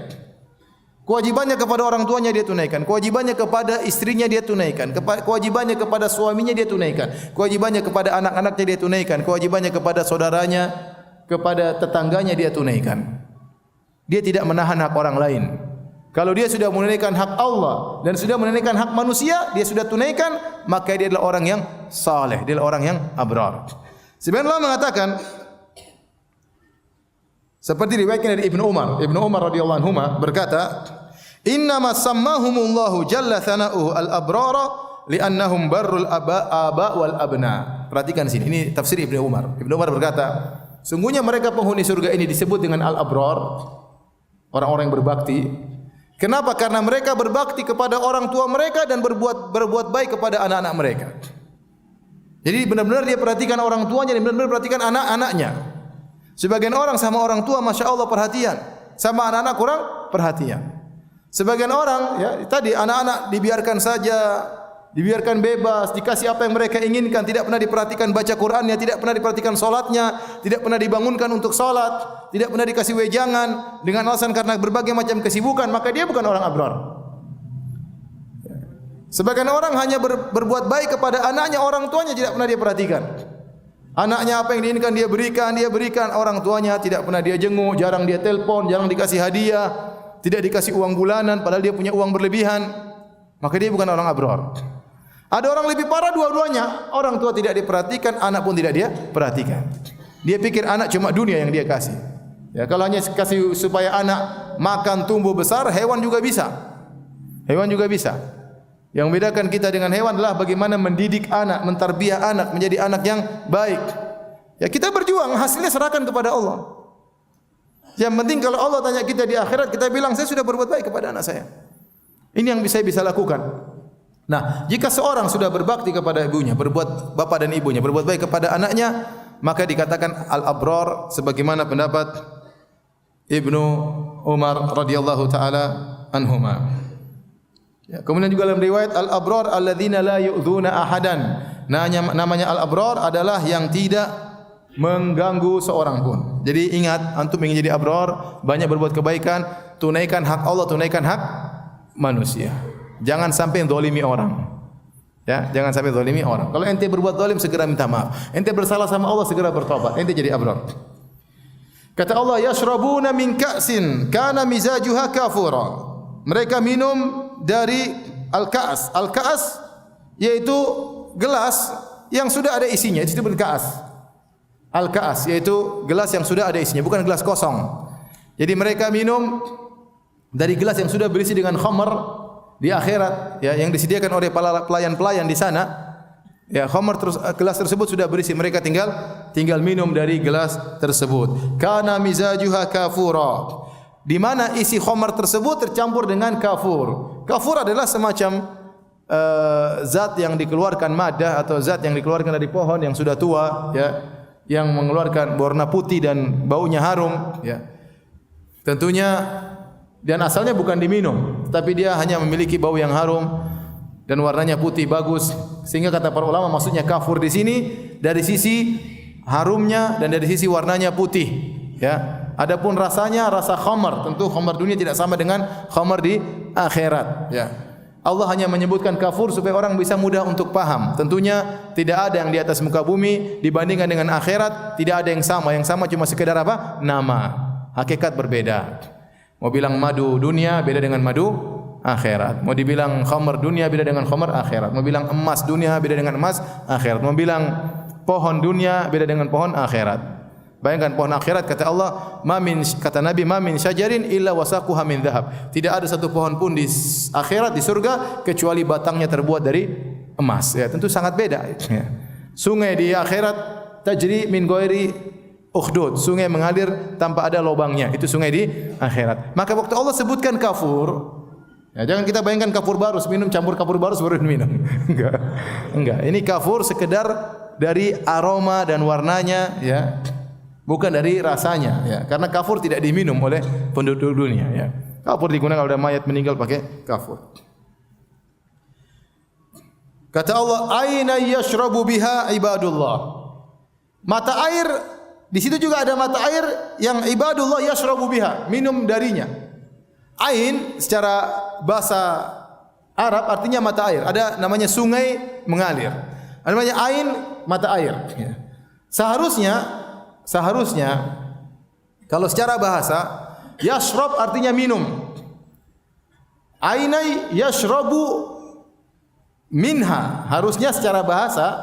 Kewajibannya kepada orang tuanya dia tunaikan, kewajibannya kepada istrinya dia tunaikan, kewajibannya kepada suaminya dia tunaikan, kewajibannya kepada anak-anaknya dia tunaikan, kewajibannya kepada saudaranya, kepada tetangganya dia tunaikan. Dia tidak menahan hak orang lain. Kalau dia sudah menunaikan hak Allah dan sudah menunaikan hak manusia, dia sudah tunaikan, maka dia adalah orang yang saleh, dia adalah orang yang abrar. Sebenarnya Allah mengatakan seperti riwayatnya dari Ibnu Umar. Ibnu Umar radhiyallahu anhu berkata, "Innama sammahumullahu jalla thana'uhu al-abrara li'annahum barrul aba wal abna." Perhatikan sini, ini tafsir Ibnu Umar. Ibnu Umar berkata, sungguhnya mereka penghuni surga ini disebut dengan al-abrar, orang-orang yang berbakti. Kenapa? Karena mereka berbakti kepada orang tua mereka dan berbuat baik kepada anak-anak mereka. Jadi benar-benar dia perhatikan orang tuanya dan benar-benar perhatikan anak-anaknya. Sebagian orang sama orang tua Masya Allah perhatian, sama anak-anak kurang perhatian. Sebagian orang ya tadi anak-anak dibiarkan saja, dibiarkan bebas, dikasih apa yang mereka inginkan, tidak pernah diperhatikan baca Qur'annya, tidak pernah diperhatikan salatnya, tidak pernah dibangunkan untuk salat, tidak pernah dikasih wejangan dengan alasan karena berbagai macam kesibukan, maka dia bukan orang abrar. Sebagian orang hanya berbuat baik kepada anaknya, orang tuanya tidak pernah dia perhatikan. Anaknya apa yang diinginkan dia berikan, orang tuanya tidak pernah dia jenguk, jarang dia telepon, jarang dikasih hadiah, tidak dikasih uang bulanan padahal dia punya uang berlebihan. Maka dia bukan orang abrar. Ada orang lebih parah dua-duanya, orang tua tidak diperhatikan, anak pun tidak dia perhatikan. Dia pikir anak cuma dunia yang dia kasih. Ya, kalau hanya kasih supaya anak makan tumbuh besar, hewan juga bisa. Hewan juga bisa. Yang membedakan kita dengan hewan adalah bagaimana mendidik anak, mentarbiah anak menjadi anak yang baik. Ya, kita berjuang, hasilnya serahkan kepada Allah. Yang penting kalau Allah tanya kita di akhirat, kita bilang saya sudah berbuat baik kepada anak saya. Ini yang bisa lakukan. Nah, jika seorang sudah berbakti kepada ibunya, berbuat bapak dan ibunya, berbuat baik kepada anaknya, maka dikatakan al-abrar sebagaimana pendapat Ibnu Umar radhiyallahu taala anhuma. Ya, kemudian juga dalam riwayat al-abrar alladzina la yu'dzuna ahadan. Namanya al-abrar adalah yang tidak mengganggu seorang pun. Jadi ingat, antum ingin jadi abrar, banyak berbuat kebaikan, tunaikan hak Allah, tunaikan hak manusia. Jangan sampai zalimi orang. Ya, jangan sampai zalimi orang. Kalau ente berbuat zalim segera minta maaf. Ente bersalah sama Allah segera bertobat. Ente jadi abrar. Kata Allah, yashrabuna min ka'sin kana mizajuha kafura. Mereka minum dari al-ka'as. Al-ka'as yaitu gelas yang sudah ada isinya, itu disebut ka'as. Al-ka'as yaitu gelas yang sudah ada isinya, bukan gelas kosong. Jadi mereka minum dari gelas yang sudah berisi dengan khamar di akhirat, ya, yang disediakan oleh pelayan-pelayan di sana. Ya, khamar gelas tersebut sudah berisi, mereka tinggal minum dari gelas tersebut. Kana mizajuha kafura. Di mana isi khamar tersebut tercampur dengan kafur. Kafur adalah semacam zat yang dikeluarkan madah atau zat yang dikeluarkan dari pohon yang sudah tua, ya, yang mengeluarkan warna putih dan baunya harum, ya. Tentunya dan asalnya bukan diminum, tapi dia hanya memiliki bau yang harum dan warnanya putih bagus, sehingga kata para ulama maksudnya kafur di sini dari sisi harumnya dan dari sisi warnanya putih, ya. Adapun rasanya rasa khamar, tentu khamar dunia tidak sama dengan khamar di akhirat, ya. Allah hanya menyebutkan kafur supaya orang bisa mudah untuk paham. Tentunya tidak ada yang di atas muka bumi dibandingkan dengan akhirat, tidak ada yang sama. Yang sama cuma sekedar apa? Nama. Hakikat berbeda. Mau bilang madu dunia beda dengan madu akhirat. Mau dibilang khamar dunia beda dengan khamar akhirat. Mau bilang emas dunia beda dengan emas akhirat. Mau bilang pohon dunia beda dengan pohon akhirat. Bayangkan pohon akhirat, kata Allah, kata Nabi, ma min syajarin illa wasaquha min dhahab. Tidak ada satu pohon pun di akhirat di surga kecuali batangnya terbuat dari emas. Ya, tentu sangat beda. Ya. Sungai di akhirat tajri min ghairi ukhdud. Sungai mengalir tanpa ada lubangnya. Itu sungai di akhirat. Maka waktu Allah sebutkan kafur, ya, jangan kita bayangkan kafur barus, minum campur kafur barus baru minum. Enggak. Ini kafur sekedar dari aroma dan warnanya, ya. Bukan dari rasanya, ya. Karena kafur tidak diminum oleh penduduk dunia, ya. Kafur digunakan kalau ada mayat meninggal pakai kafur. Kata Allah, aina yashrabu biha ibadullah. Mata air, di situ juga ada mata air yang ibadullah yashrabu biha, minum darinya. Ain secara bahasa Arab artinya mata air. Ada namanya sungai mengalir. Ada namanya ain, mata air, ya. Seharusnya kalau secara bahasa yashrab artinya minum. Ainai yashrabu minha. Harusnya secara bahasa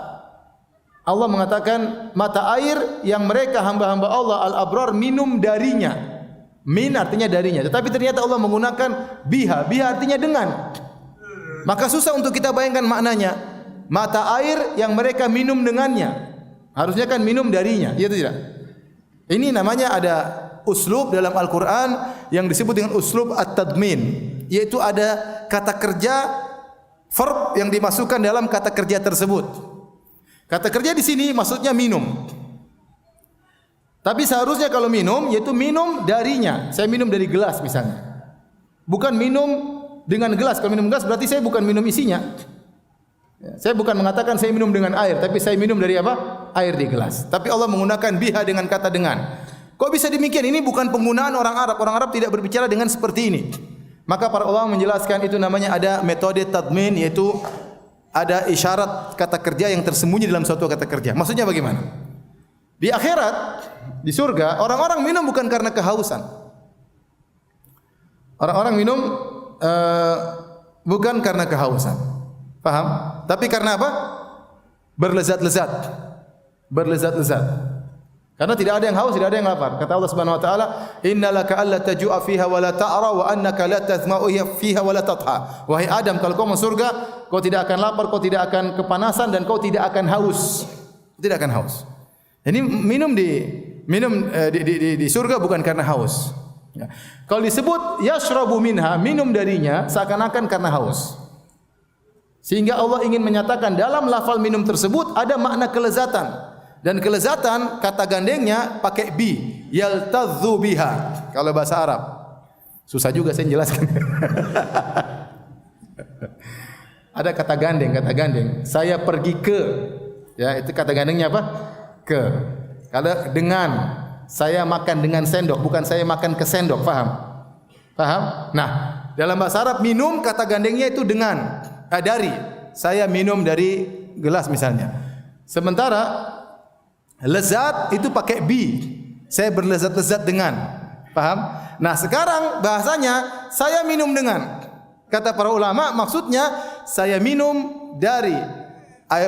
Allah mengatakan mata air yang mereka hamba-hamba Allah al-abrar minum darinya. Min artinya darinya. Tetapi ternyata Allah menggunakan biha. Biha artinya dengan. Maka susah untuk kita bayangkan maknanya. Mata air yang mereka minum dengannya. Harusnya kan minum darinya, iya atau tidak? Ini namanya ada uslub dalam Al-Quran yang disebut dengan uslub at-tadmin, yaitu ada kata kerja verb yang dimasukkan dalam kata kerja tersebut. Kata kerja di sini maksudnya minum. Tapi seharusnya kalau minum, yaitu minum darinya. Saya minum dari gelas misalnya. Bukan minum dengan gelas. Kalau minum gelas berarti saya bukan minum isinya. Saya bukan mengatakan saya minum dengan air, tapi saya minum dari apa? Air di gelas. Tapi Allah menggunakan biha dengan kata dengan. Kok bisa demikian? Ini bukan penggunaan orang Arab. Orang Arab tidak berbicara dengan seperti ini. Maka para ulama menjelaskan itu namanya ada metode tadmin, yaitu ada isyarat kata kerja yang tersembunyi dalam suatu kata kerja. Maksudnya bagaimana? Di akhirat, di surga, orang-orang minum bukan karena kehausan. Orang-orang minum bukan karena kehausan. Paham? Tapi karena apa? Berlezat-lezat. Berlezat-lezat. Karena tidak ada yang haus, tidak ada yang lapar. Kata Allah Subhanahu wa taala, "Innalaka alla tajua fiha wa la ta'ra wa annaka la tazma'u fiha wa la tatha." Wahai Adam, kalau kau masuk surga, kau tidak akan lapar, kau tidak akan kepanasan dan kau tidak akan haus. Tidak akan haus. Ini minum di surga bukan karena haus. Ya. Kalau disebut yashrabu minha, minum darinya seakan-akan karena haus. Sehingga Allah ingin menyatakan dalam lafal minum tersebut ada makna kelezatan. Dan kelezatan kata gandengnya pakai bi, yaltadzu biha. Kalau bahasa Arab. Susah juga saya jelaskan. Ada kata gandeng. Saya pergi ke. Ya, itu kata gandengnya apa? Ke. Kalau dengan, saya makan dengan sendok, bukan saya makan ke sendok, paham? Paham? Nah, dalam bahasa Arab minum kata gandengnya itu dengan. Dari, saya minum dari gelas misalnya. Sementara lezat itu pakai bi. Saya berlezat-lezat dengan. Paham? Nah, sekarang bahasanya saya minum dengan. Kata para ulama maksudnya saya minum dari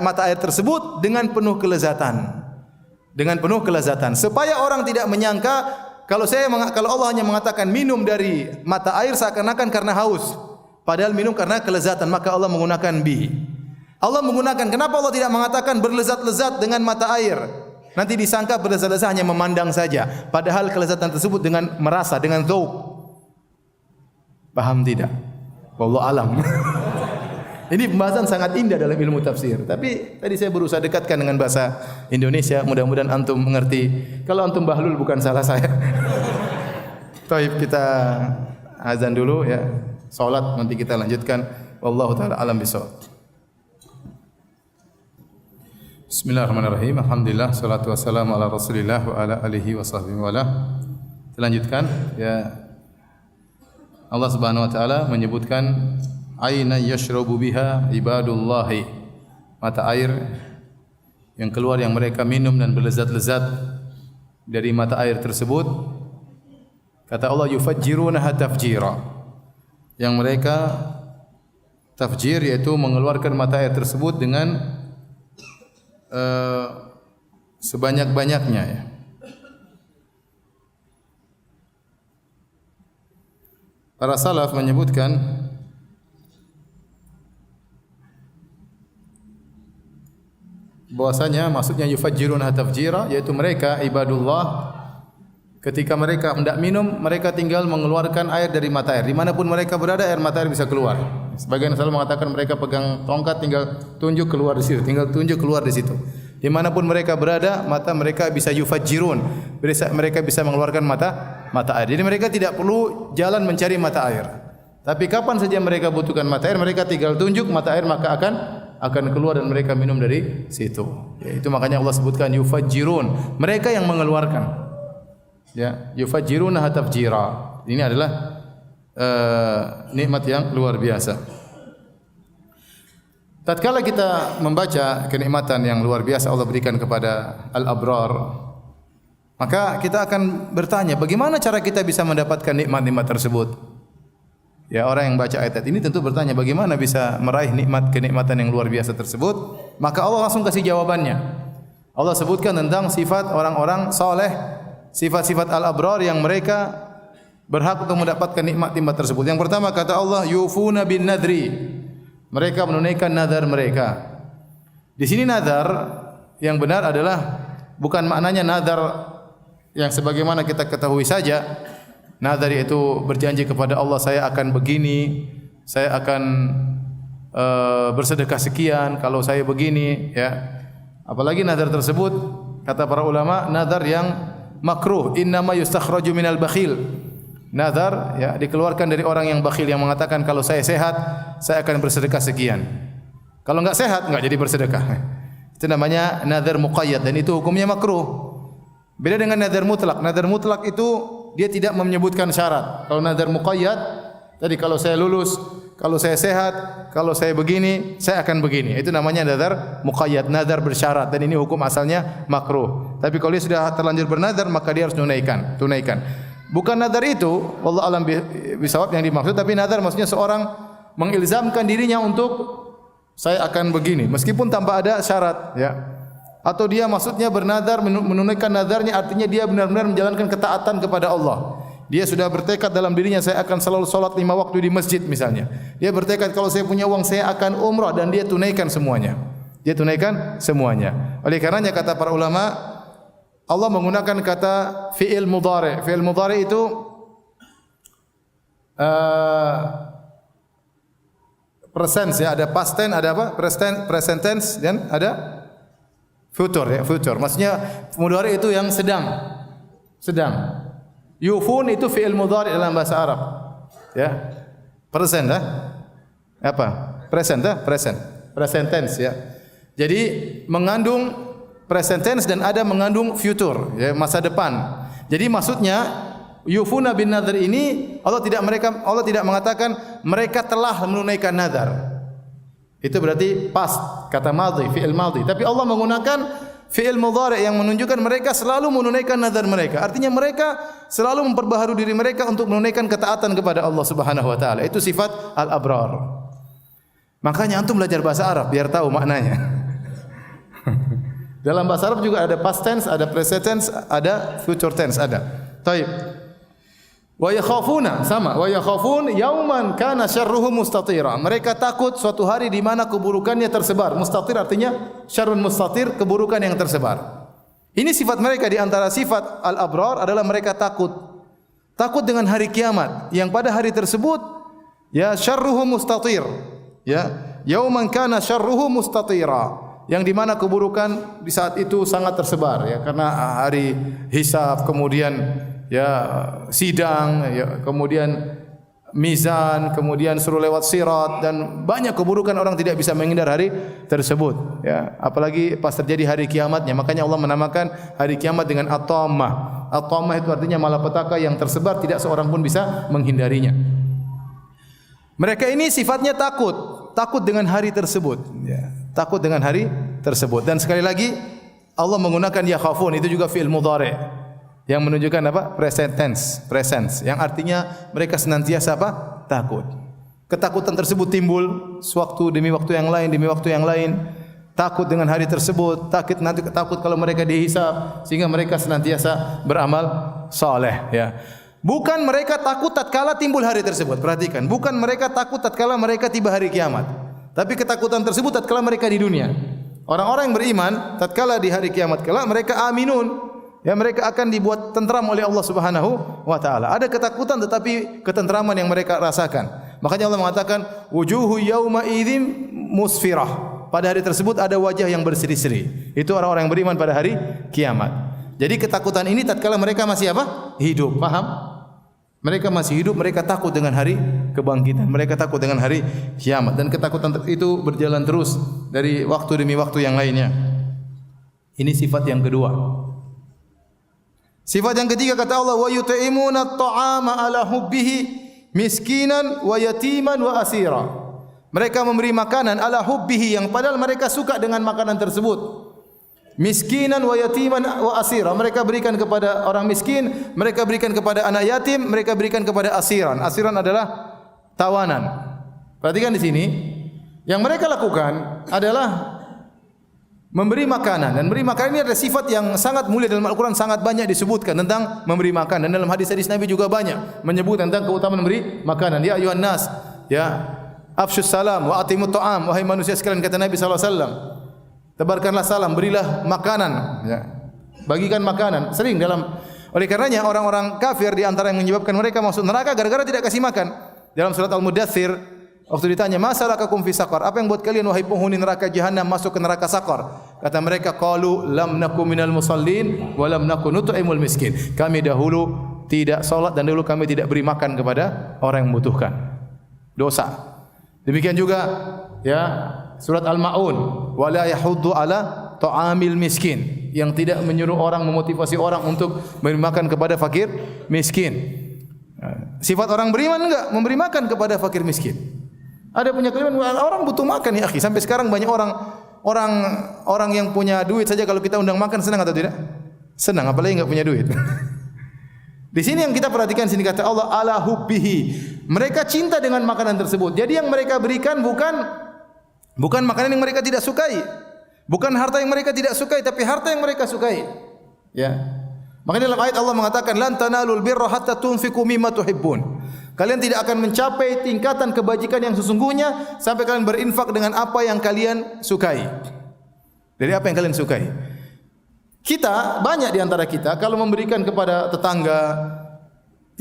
mata air tersebut dengan penuh kelezatan. Dengan penuh kelezatan supaya orang tidak menyangka kalau Allah hanya mengatakan minum dari mata air seakan-akan karena haus. Padahal minum karena kelezatan, maka Allah menggunakan bi. Allah menggunakan, kenapa Allah tidak mengatakan berlezat-lezat dengan mata air? Nanti disangka berlezat-lezat hanya memandang saja. Padahal kelezatan tersebut dengan merasa, dengan dzauq. Paham tidak? Wallahu alam. Ini pembahasan sangat indah dalam ilmu tafsir. Tapi tadi saya berusaha dekatkan dengan bahasa Indonesia. Mudah-mudahan antum mengerti. Kalau antum bahlul bukan salah saya. Baik, kita azan dulu ya. Salat nanti kita lanjutkan. Wallahu taala alam bisawab. Bismillahirrahmanirrahim. Alhamdulillah salatu wassalamu ala Rasulillah wa ala alihi wa sahbihi wala. Kita lanjutkan ya. Allah Subhanahu wa taala menyebutkan aina yashrabu biha ibadullahi, mata air yang keluar yang mereka minum dan berlezat-lezat dari mata air tersebut. Kata Allah, yufajjirunaha tafjira, yang mereka tafjir yaitu mengeluarkan mata air tersebut dengan sebanyak-banyaknya, ya. Para salaf menyebutkan bahwasanya maksudnya yufajjiruna tafjira yaitu mereka ibadullah ketika mereka hendak minum mereka tinggal mengeluarkan air dari mata air, dimanapun mereka berada air mata air bisa keluar. Sebagian salaf mengatakan mereka pegang tongkat tinggal tunjuk keluar di situ, tinggal tunjuk keluar di situ. Dimanapun mereka berada mata mereka bisa yufajjirun, mereka bisa mengeluarkan mata air. Jadi mereka tidak perlu jalan mencari mata air. Tapi kapan saja mereka butuhkan mata air, mereka tinggal tunjuk mata air maka akan keluar dan mereka minum dari situ. Ya, itu makanya Allah sebutkan yufajjirun, mereka yang mengeluarkan. Ya, yufajjiruna tafjira. Ini adalah nikmat yang luar biasa. Tatkala kita membaca kenikmatan yang luar biasa Allah berikan kepada al-abrar, maka kita akan bertanya, bagaimana cara kita bisa mendapatkan nikmat-nikmat tersebut? Ya, orang yang baca ayat ini tentu bertanya, bagaimana bisa meraih kenikmatan yang luar biasa tersebut? Maka Allah langsung kasih jawabannya. Allah sebutkan tentang sifat orang-orang saleh, sifat-sifat al-abrar yang mereka berhak untuk mendapatkan nikmat-nikmat tersebut. Yang pertama kata Allah, yufuna bin nadri. Mereka menunaikan nazar mereka. Di sini nazar yang benar adalah bukan maknanya nazar yang sebagaimana kita ketahui saja. Nazar itu berjanji kepada Allah, saya akan begini, saya akan bersedekah sekian kalau saya begini, ya. Apalagi nazar tersebut kata para ulama nazar yang makruh, innama yustakhraju minal bakhil. Nazar ya dikeluarkan dari orang yang bakhil yang mengatakan kalau saya sehat saya akan bersedekah sekian. Kalau enggak sehat enggak jadi bersedekah. Itu namanya nazar muqayyad dan itu hukumnya makruh. Beda dengan nazar mutlak. Nazar mutlak itu dia tidak menyebutkan syarat. Kalau nazar muqayyad tadi kalau saya lulus, kalau saya sehat, kalau saya begini, saya akan begini. Itu namanya nazar muqayyad, nazar bersyarat dan ini hukum asalnya makruh. Tapi kalau dia sudah terlanjur bernazar maka dia harus tunaikan. Bukan nazar itu, wallahu alam bisawab yang dimaksud, tapi nazar maksudnya seorang mengilzamkan dirinya untuk saya akan begini meskipun tanpa ada syarat, ya. Atau dia maksudnya bernazar menunaikan nazarnya artinya dia benar-benar menjalankan ketaatan kepada Allah. Dia sudah bertekad dalam dirinya saya akan selalu salat 5 waktu di masjid misalnya. Dia bertekad kalau saya punya uang saya akan umrah dan dia tunaikan semuanya. Dia tunaikan semuanya. Oleh karenanya kata para ulama Allah menggunakan kata fi'il mudhari'. Fi'il mudhari' itu present ya, ada past tense, ada apa? Present tense dan ada future ya, future. Maksudnya mudhari' itu yang sedang. Yufun itu fi'il mudhari' dalam bahasa Arab. Ya. Present dah. Apa? Present dah, present tense ya. Jadi mengandung present tense dan ada mengandung future, ya, masa depan. Jadi maksudnya yufuna bin nadhr ini Allah tidak mengatakan mereka telah menunaikan nazar. Itu berarti past, kata madhi, fi'il madhi. Tapi Allah menggunakan fi'il mudhari' yang menunjukkan mereka selalu menunaikan nazar mereka. Artinya mereka selalu memperbaharui diri mereka untuk menunaikan ketaatan kepada Allah Subhanahu wa taala. Itu sifat al-abrar. Makanya antum belajar bahasa Arab biar tahu maknanya. Dalam bahasa Arab juga ada past tense, ada present tense, ada future tense, ada. Taib. Wa yakhafuna sama, wa yakhafun yauman kana syarruhu mustatira. Mereka takut suatu hari di mana keburukannya tersebar. Mustatir artinya syarrun mustatir, keburukan yang tersebar. Ini sifat mereka di antara sifat al-abrar adalah mereka takut. Takut dengan hari kiamat yang pada hari tersebut ya syarruhu mustatir. Ya, yauman kana syarruhu mustatira. Yang di mana keburukan di saat itu sangat tersebar ya karena hari hisab, kemudian ya sidang, ya kemudian mizan, kemudian suruh lewat sirat dan banyak keburukan orang tidak bisa menghindar hari tersebut ya apalagi pas terjadi hari kiamatnya. Makanya Allah menamakan hari kiamat dengan at-tammah. At-tammah itu artinya malapetaka yang tersebar tidak seorang pun bisa menghindarinya. Mereka ini sifatnya takut dengan hari tersebut. Ya, takut dengan hari tersebut. Dan sekali lagi Allah menggunakan yakhafun, itu juga fi'il mudhari' yang menunjukkan apa? Present tense, yang artinya mereka senantiasa apa? Takut. Ketakutan tersebut timbul sewaktu demi waktu yang lain. Takut dengan hari tersebut, takut kalau mereka dihisab, sehingga mereka senantiasa beramal saleh, ya. Bukan mereka takut tatkala timbul hari tersebut. Perhatikan, bukan mereka takut tatkala mereka tiba hari kiamat. Tapi ketakutan tersebut tatkala mereka di dunia. Orang-orang yang beriman tatkala di hari kiamat kelak mereka aminun. Ya, mereka akan dibuat tentram oleh Allah Subhanahu wa taala. Ada ketakutan tetapi ketentraman yang mereka rasakan. Makanya Allah mengatakan wujuhu yauma idzin musfirah. Pada hari tersebut ada wajah yang berseri-seri. Itu orang-orang yang beriman pada hari kiamat. Jadi ketakutan ini tatkala mereka masih apa? Hidup. Paham? Mereka masih hidup, mereka takut dengan hari kebangkitan. Mereka takut dengan hari kiamat, dan ketakutan itu berjalan terus dari waktu demi waktu yang lainnya. Ini sifat yang kedua. Sifat yang ketiga kata Allah, wa yut'imuna at-ta'ama ala hubbihi miskinan wa yatiman wa asira. Mereka memberi makanan ala hubbihi, yang padahal mereka suka dengan makanan tersebut. Miskinan wa yatiman wa asira. Mereka berikan kepada orang miskin, mereka berikan kepada anak yatim, mereka berikan kepada asiran. Asiran adalah tawanan. Perhatikan di sini, yang mereka lakukan adalah memberi makanan, dan memberi makanan ini adalah sifat yang sangat mulia dalam Al-Quran, sangat banyak disebutkan tentang memberi makan, dan dalam hadis-hadis Nabi juga banyak menyebut tentang keutamaan memberi makanan. Ya ayuhan nas, ya afsyus salam wa atimut ta'am, wahai manusia sekalian, kata Nabi sallallahu alaihi wasallam, tebarkanlah salam, berilah makanan, ya. Bagikan makanan. Sering oleh karenanya orang-orang kafir di antara yang menyebabkan mereka masuk neraka gara-gara tidak kasih makan. Dalam surat Al-Mudaththir, waktu ditanya, "Masalakakum fi saqar?" Apa yang buat kalian wahai penghuni neraka jahanam masuk ke neraka Saqar? Kata mereka, "Qalu lam nakum minal musallin wa lam nakun nut'imul miskin." Kami dahulu tidak salat dan dahulu kami tidak beri makan kepada orang yang membutuhkan. Dosa. Demikian juga ya surat Al-Maun, wa la yahuddu ala ta'amil miskin, yang tidak menyuruh orang, memotivasi orang untuk memberi makan kepada fakir miskin. Sifat orang beriman enggak memberi makan kepada fakir miskin. Ada punya kalimat orang butuh makan ya akhi. Sampai sekarang banyak orang yang punya duit saja kalau kita undang makan senang atau tidak? Senang, apalagi enggak punya duit. Di sini yang kita perhatikan sini kata Allah ala hubbihi. Mereka cinta dengan makanan tersebut. Jadi yang mereka berikan bukan makanan yang mereka tidak sukai. Bukan harta yang mereka tidak sukai, tapi harta yang mereka sukai. Ya. Makanya dalam ayat Allah mengatakan lan tanalul birra hatta tunfiqu mimma tuhibbun. Kalian tidak akan mencapai tingkatan kebajikan yang sesungguhnya sampai kalian berinfak dengan apa yang kalian sukai. Dari apa yang kalian sukai. Kita, banyak di antara kita kalau memberikan kepada tetangga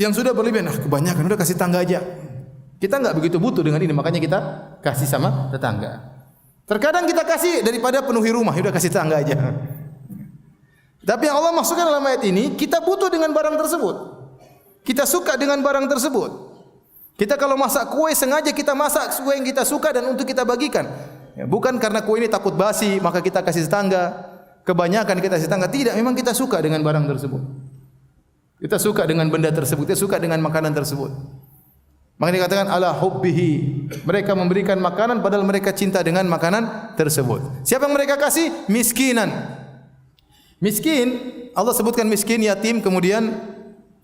yang sudah berlebihan, kebanyakan udah kasih tetangga aja. Kita enggak begitu butuh dengan ini, makanya kita kasih sama tetangga. Terkadang kita kasih daripada penuhi rumah, udah kasih tetangga aja. Tapi yang Allah maksudkan dalam ayat ini, kita butuh dengan barang tersebut. Kita suka dengan barang tersebut. Kita kalau masak kue, sengaja kita masak kue yang kita suka dan untuk kita bagikan. Ya, bukan karena kue ini takut basi, maka kita kasih tetangga. Kebanyakan kita kasih tetangga. Tidak, memang kita suka dengan barang tersebut. Kita suka dengan benda tersebut. Kita suka dengan makanan tersebut. Makanya dikatakan ala hubbihi. Mereka memberikan makanan padahal mereka cinta dengan makanan tersebut. Siapa yang mereka kasih? Miskinan. Miskin, Allah sebutkan miskin, yatim, kemudian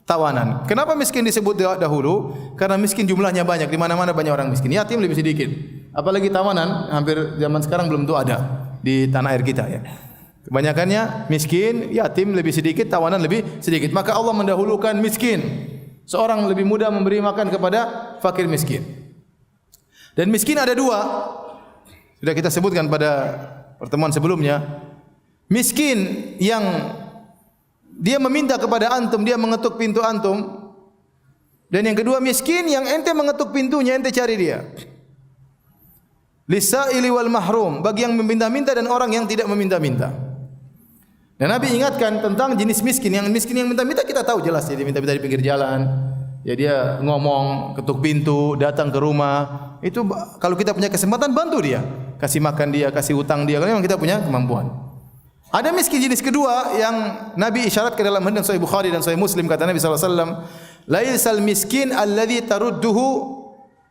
tawanan. Kenapa miskin disebut dahulu? Karena miskin jumlahnya banyak, di mana-mana banyak orang miskin. Yatim lebih sedikit. Apalagi tawanan, hampir zaman sekarang belum tentu ada di tanah air kita ya. Kebanyakannya miskin, yatim lebih sedikit, tawanan lebih sedikit. Maka Allah mendahulukan miskin. Seorang lebih mudah memberi makan kepada fakir miskin. Dan miskin ada dua. Sudah kita sebutkan pada pertemuan sebelumnya. Miskin yang dia meminta kepada antum, dia mengetuk pintu antum. Dan yang kedua miskin yang ente mengetuk pintunya, ente cari dia. Lisaili wal mahrum, bagi yang meminta-minta dan orang yang tidak meminta-minta. Dan Nabi ingatkan tentang jenis miskin. Yang miskin yang minta-minta kita tahu jelas, dia minta-minta di pinggir jalan. Ya dia ngomong, ketuk pintu, datang ke rumah. Itu kalau kita punya kesempatan bantu dia, kasih makan dia, kasih hutang dia, kalau memang kita punya kemampuan. Ada miskin jenis kedua yang Nabi isyaratkan dalam hadis Sahih Bukhari dan Sahih Muslim, kata Nabi sallallahu alaihi wasallam, "Laisal miskin alladhi tarudduhu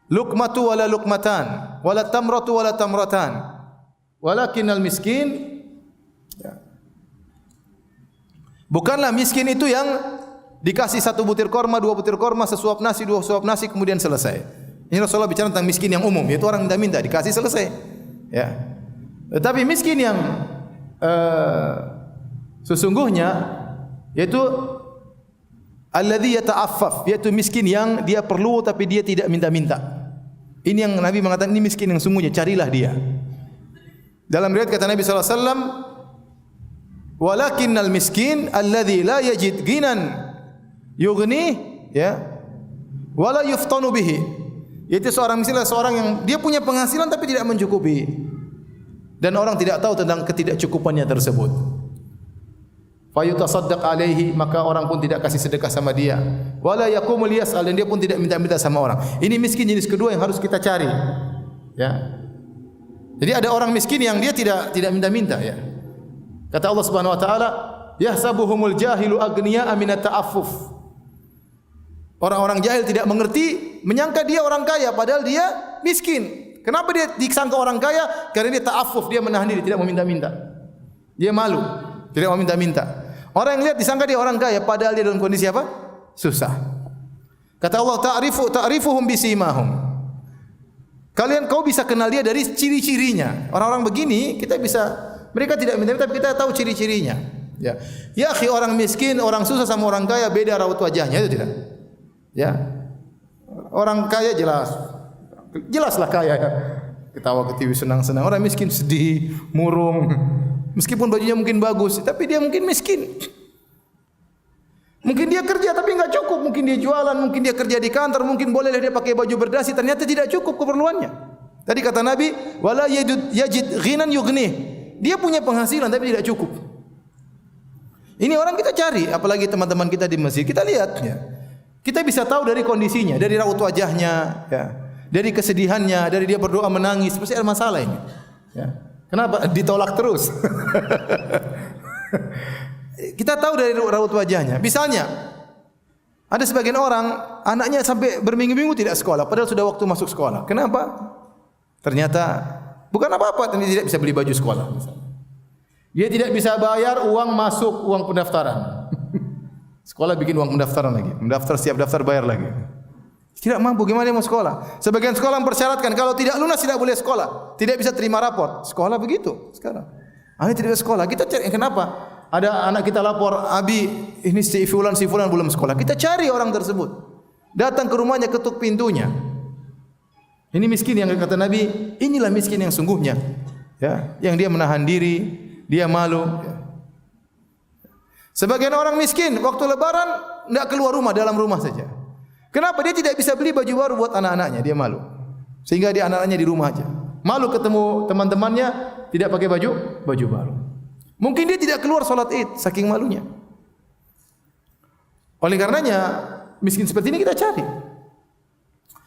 luqmatu wala luqmatan, wala tamratu wala tamratan. Walakinnal miskin, bukanlah miskin itu yang dikasih 1 butir korma, 2 butir korma, sesuap nasi, 2 suap nasi, kemudian selesai. Ini Rasulullah bicara tentang miskin yang umum, yaitu orang minta-minta, dikasih selesai. Ya. Tetapi miskin yang sesungguhnya yaitu alladzi yata'affaf, yaitu miskin yang dia perlu tapi dia tidak minta-minta. Ini yang Nabi mengatakan ini miskin yang sungguhnya, carilah dia. Dalam riwayat kata Nabi sallallahu alaihi wasallam, walakinnal miskin alladzi la yajid ghinan yughni ya wala yuftanu bihi. Yaitu seorang miskin adalah seorang yang dia punya penghasilan tapi tidak mencukupi. Dan orang tidak tahu tentang ketidakcukupannya tersebut. Fayutasaddaq alaihi, maka orang pun tidak kasih sedekah sama dia. Wala yaqumul yas'al, dan dia pun tidak minta-minta sama orang. Ini miskin jenis kedua yang harus kita cari. Ya. Jadi ada orang miskin yang dia tidak minta-minta ya. Kata Allah Subhanahu wa taala, yahsabuhumul jahilu aghniya'a minat ta'affuf. Orang-orang jahil tidak mengerti, menyangka dia orang kaya padahal dia miskin. Kenapa dia disangka orang kaya? Karena dia ta'affuf, dia menahan diri, tidak mau minta-minta. Dia malu, tidak mau minta-minta. Orang yang lihat disangka dia orang kaya padahal dia dalam kondisi apa? Susah. Kata Allah, ta'rifuhum bisimahum. Kau bisa kenal dia dari ciri-cirinya. Orang-orang begini mereka tidak minta, tapi kita tahu ciri-cirinya. Ya, ya akhi, orang miskin, orang susah sama orang kaya beda raut wajahnya, itu tidak? Ya, orang kaya jelaslah kaya. Ketawa ketiwi senang-senang. Orang miskin sedih, murung. Meskipun bajunya mungkin bagus, tapi dia mungkin miskin. Mungkin dia kerja tapi enggak cukup, mungkin dia jualan, mungkin dia kerja di kantor, mungkin bolehlah dia pakai baju berdasi, ternyata tidak cukup keperluannya. Tadi kata Nabi, wala yajid ghinan yughnih. Dia punya penghasilan tapi tidak cukup. Ini orang kita cari, apalagi teman-teman kita di masjid, kita lihat ya. Kita bisa tahu dari kondisinya, dari raut wajahnya, ya. Dari kesedihannya, dari dia berdoa menangis, pasti ada masalah ini. Ya. Kenapa ditolak terus? Kita tahu dari raut wajahnya. Misalnya, ada sebagian orang anaknya sampai berminggu-minggu tidak sekolah, padahal sudah waktu masuk sekolah. Kenapa? Ternyata bukan apa-apa, dia tidak bisa beli baju sekolah. Dia tidak bisa bayar uang masuk, uang pendaftaran. Sekolah bikin uang pendaftaran lagi, mendaftar setiap daftar bayar lagi. Tidak mampu, gimana dia mau sekolah? Sebagian sekolah mempersyaratkan kalau tidak lunas tidak boleh sekolah, tidak bisa terima rapor. Sekolah begitu sekarang. Anak tidak sekolah, kita cari kenapa? Ada anak kita lapor, Abi, ini si fulan belum sekolah. Kita cari orang tersebut. Datang ke rumahnya, ketuk pintunya. Ini miskin yang kata Nabi, inilah miskin yang sungguhnya. Ya, yang dia menahan diri, dia malu. Ya. Sebagian orang miskin, waktu lebaran tidak keluar rumah, dalam rumah saja. Kenapa? Dia tidak bisa beli baju baru buat anak-anaknya, dia malu. Sehingga dia anak-anaknya di rumah aja. Malu ketemu teman-temannya, tidak pakai baju baru. Mungkin dia tidak keluar salat Id saking malunya. Oleh karenanya miskin seperti ini kita cari.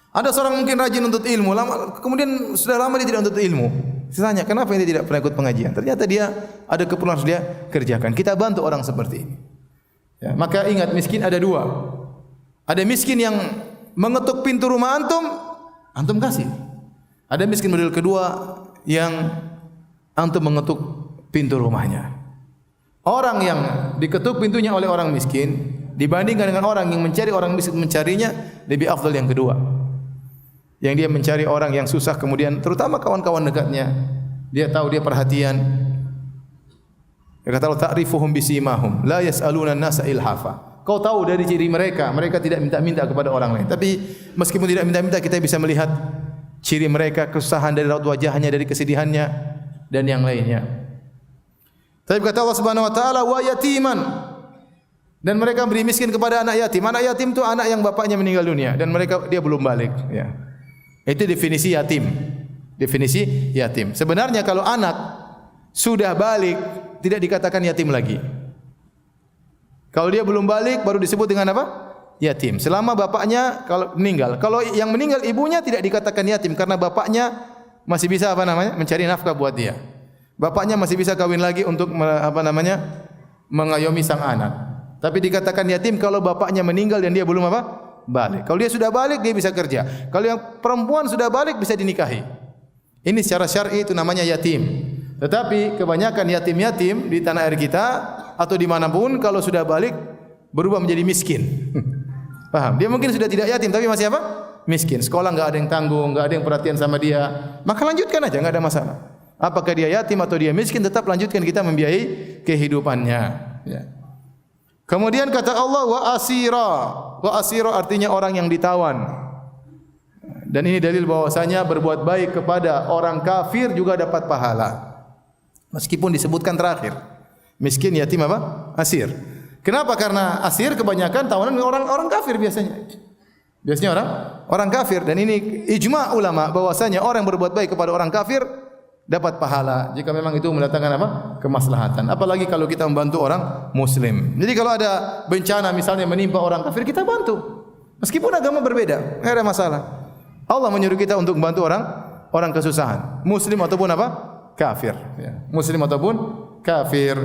Ada seorang mungkin rajin untuk ilmu, kemudian sudah lama dia tidak untuk ilmu. Saya tanya, kenapa dia tidak pernah ikut pengajian? Ternyata dia ada keperluan harus dia kerjakan. Kita bantu orang seperti ini. Ya, maka ingat, miskin ada dua. Ada miskin yang mengetuk pintu rumah antum kasih. Ada miskin model kedua yang antum mengetuk pintu rumahnya. Orang yang diketuk pintunya oleh orang miskin dibandingkan dengan orang yang mencari orang miskin mencarinya, lebih afdal yang kedua. Yang dia mencari orang yang susah, kemudian terutama kawan-kawan dekatnya, dia tahu, dia perhatian. Dia kata Allah, ta'rifuhum bisimahum la yas'aluna an-nasa ilhafa. Kau tahu dari ciri mereka, mereka tidak minta-minta kepada orang lain. Tapi meskipun tidak minta-minta, kita bisa melihat ciri mereka, kesusahan dari raut wajahnya, dari kesedihannya dan yang lainnya. Tapi kata Allah Subhanahu wa taala, wa yatiman, dan mereka beri miskin kepada anak yatim. Anak yatim itu anak yang bapaknya meninggal dunia dan dia belum balik, ya. Itu definisi yatim. Definisi yatim. Sebenarnya kalau anak sudah balik tidak dikatakan yatim lagi. Kalau dia belum balik baru disebut dengan apa? Yatim. Selama bapaknya kalau meninggal. Kalau yang meninggal ibunya tidak dikatakan yatim karena bapaknya masih bisa mencari nafkah buat dia. Bapaknya masih bisa kawin lagi untuk mengayomi sang anak. Tapi dikatakan yatim kalau bapaknya meninggal dan dia belum balik. Kalau dia sudah balik, dia bisa kerja. Kalau yang perempuan sudah balik, bisa dinikahi. Ini secara syar'i itu namanya yatim. Tetapi kebanyakan yatim-yatim di tanah air kita atau dimanapun kalau sudah balik berubah menjadi miskin. Paham? Dia mungkin sudah tidak yatim tapi masih apa? Miskin. Sekolah enggak ada yang tanggung, enggak ada yang perhatian sama dia. Maka lanjutkan aja, enggak ada masalah. Apakah dia yatim atau dia miskin, tetap lanjutkan, kita membiayai kehidupannya. Ya. Kemudian kata Allah wa asira. Wa asira artinya orang yang ditawan. Dan ini dalil bahwasanya berbuat baik kepada orang kafir juga dapat pahala. Meskipun disebutkan terakhir. Miskin, yatim apa? Asir. Kenapa? Karena asir kebanyakan tawanan orang kafir biasanya. Biasanya orang kafir, dan ini ijma' ulama bahwasanya orang yang berbuat baik kepada orang kafir dapat pahala jika memang itu mendatangkan apa? Kemaslahatan. Apalagi kalau kita membantu orang muslim. Jadi kalau ada bencana misalnya menimpa orang kafir, kita bantu. Meskipun agama berbeda, enggak ada masalah. Allah menyuruh kita untuk membantu orang kesusahan, muslim ataupun apa? Kafir, ya. Muslim ataupun kafir.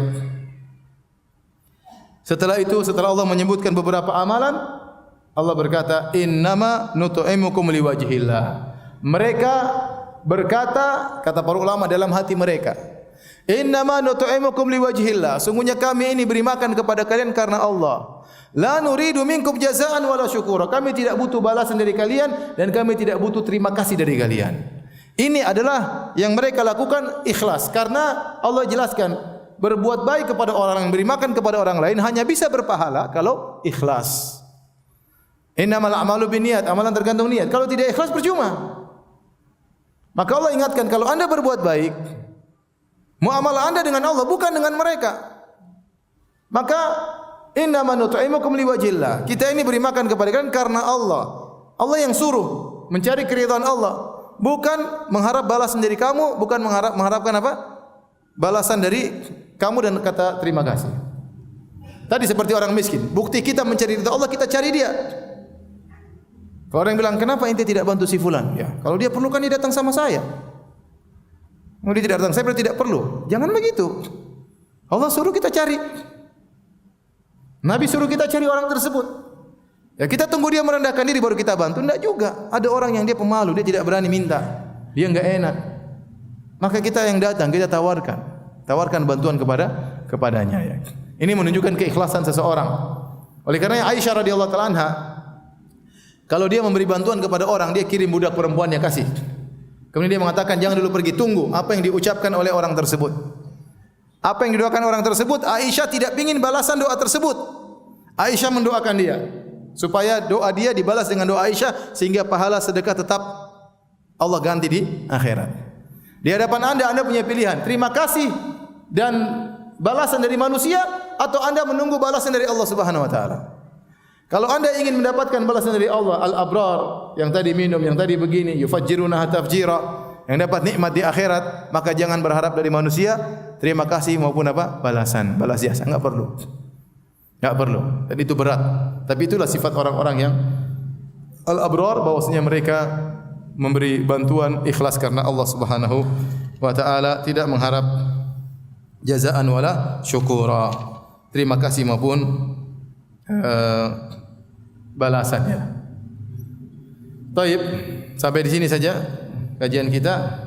Setelah itu, setelah Allah menyebutkan beberapa amalan, Allah berkata, "Innama nut'imukum liwajhillah." Mereka berkata, kata para ulama dalam hati mereka, "Innama nut'imukum liwajhillah." Sungguhnya kami ini beri makan kepada kalian karena Allah. La nuridu minkum jazaan wala syukura. Kami tidak butuh balasan dari kalian dan kami tidak butuh terima kasih dari kalian. Ini adalah yang mereka lakukan ikhlas, karena Allah jelaskan berbuat baik kepada orang yang beri makan kepada orang lain hanya bisa berpahala kalau ikhlas. Innamal a'malu binniyat, amalan tergantung niat. Kalau tidak ikhlas percuma. Maka Allah ingatkan, kalau Anda berbuat baik, muamalah Anda dengan Allah bukan dengan mereka. Maka innama nut'imukum liwajhillah. Kita ini beri makan kepada kalian karena Allah. Allah yang suruh mencari keridhaan Allah. Bukan mengharap balasan dari kamu, bukan mengharapkan apa? Balasan dari kamu dan kata terima kasih. Tadi seperti orang miskin, bukti kita mencari ridha Allah, kita cari dia. Kalau orang bilang, kenapa ente tidak bantu si fulan? Ya, kalau dia perlu kan dia datang sama saya. Kalau dia tidak datang, saya berarti tidak perlu. Jangan begitu. Allah suruh kita cari. Nabi suruh kita cari orang tersebut. Ya, kita tunggu dia merendahkan diri baru kita bantu? Tidak juga. Ada orang yang dia pemalu, dia tidak berani minta. Dia enggak enak. Maka kita yang datang, kita tawarkan bantuan kepadanya. Ya. Ini menunjukkan keikhlasan seseorang. Oleh karena Aisyah radhiyallahu taala anha, kalau dia memberi bantuan kepada orang, dia kirim budak perempuannya kasih. Kemudian dia mengatakan, jangan dulu pergi, tunggu apa yang diucapkan oleh orang tersebut. Apa yang didoakan orang tersebut, Aisyah tidak ingin balasan doa tersebut. Aisyah mendoakan dia supaya doa dia dibalas dengan doa Aisyah, sehingga pahala sedekah tetap Allah ganti di akhirat. Di hadapan Anda punya pilihan, terima kasih dan balasan dari manusia, atau Anda menunggu balasan dari Allah Subhanahu wa taala. Kalau Anda ingin mendapatkan balasan dari Allah, al-abrar yang tadi minum, yang tadi begini, yufajjiruna tafjira, yang dapat nikmat di akhirat, maka jangan berharap dari manusia terima kasih maupun apa? Balasan, balas jasa, enggak perlu. Enggak perlu. Dan itu berat. Tapi itulah sifat orang-orang yang al-abrar, bahwasanya mereka memberi bantuan ikhlas karena Allah Subhanahu wa taala, tidak mengharap jazaan wala syukura. Terima kasih maupun balasannya. Baik, sampai di sini saja kajian kita.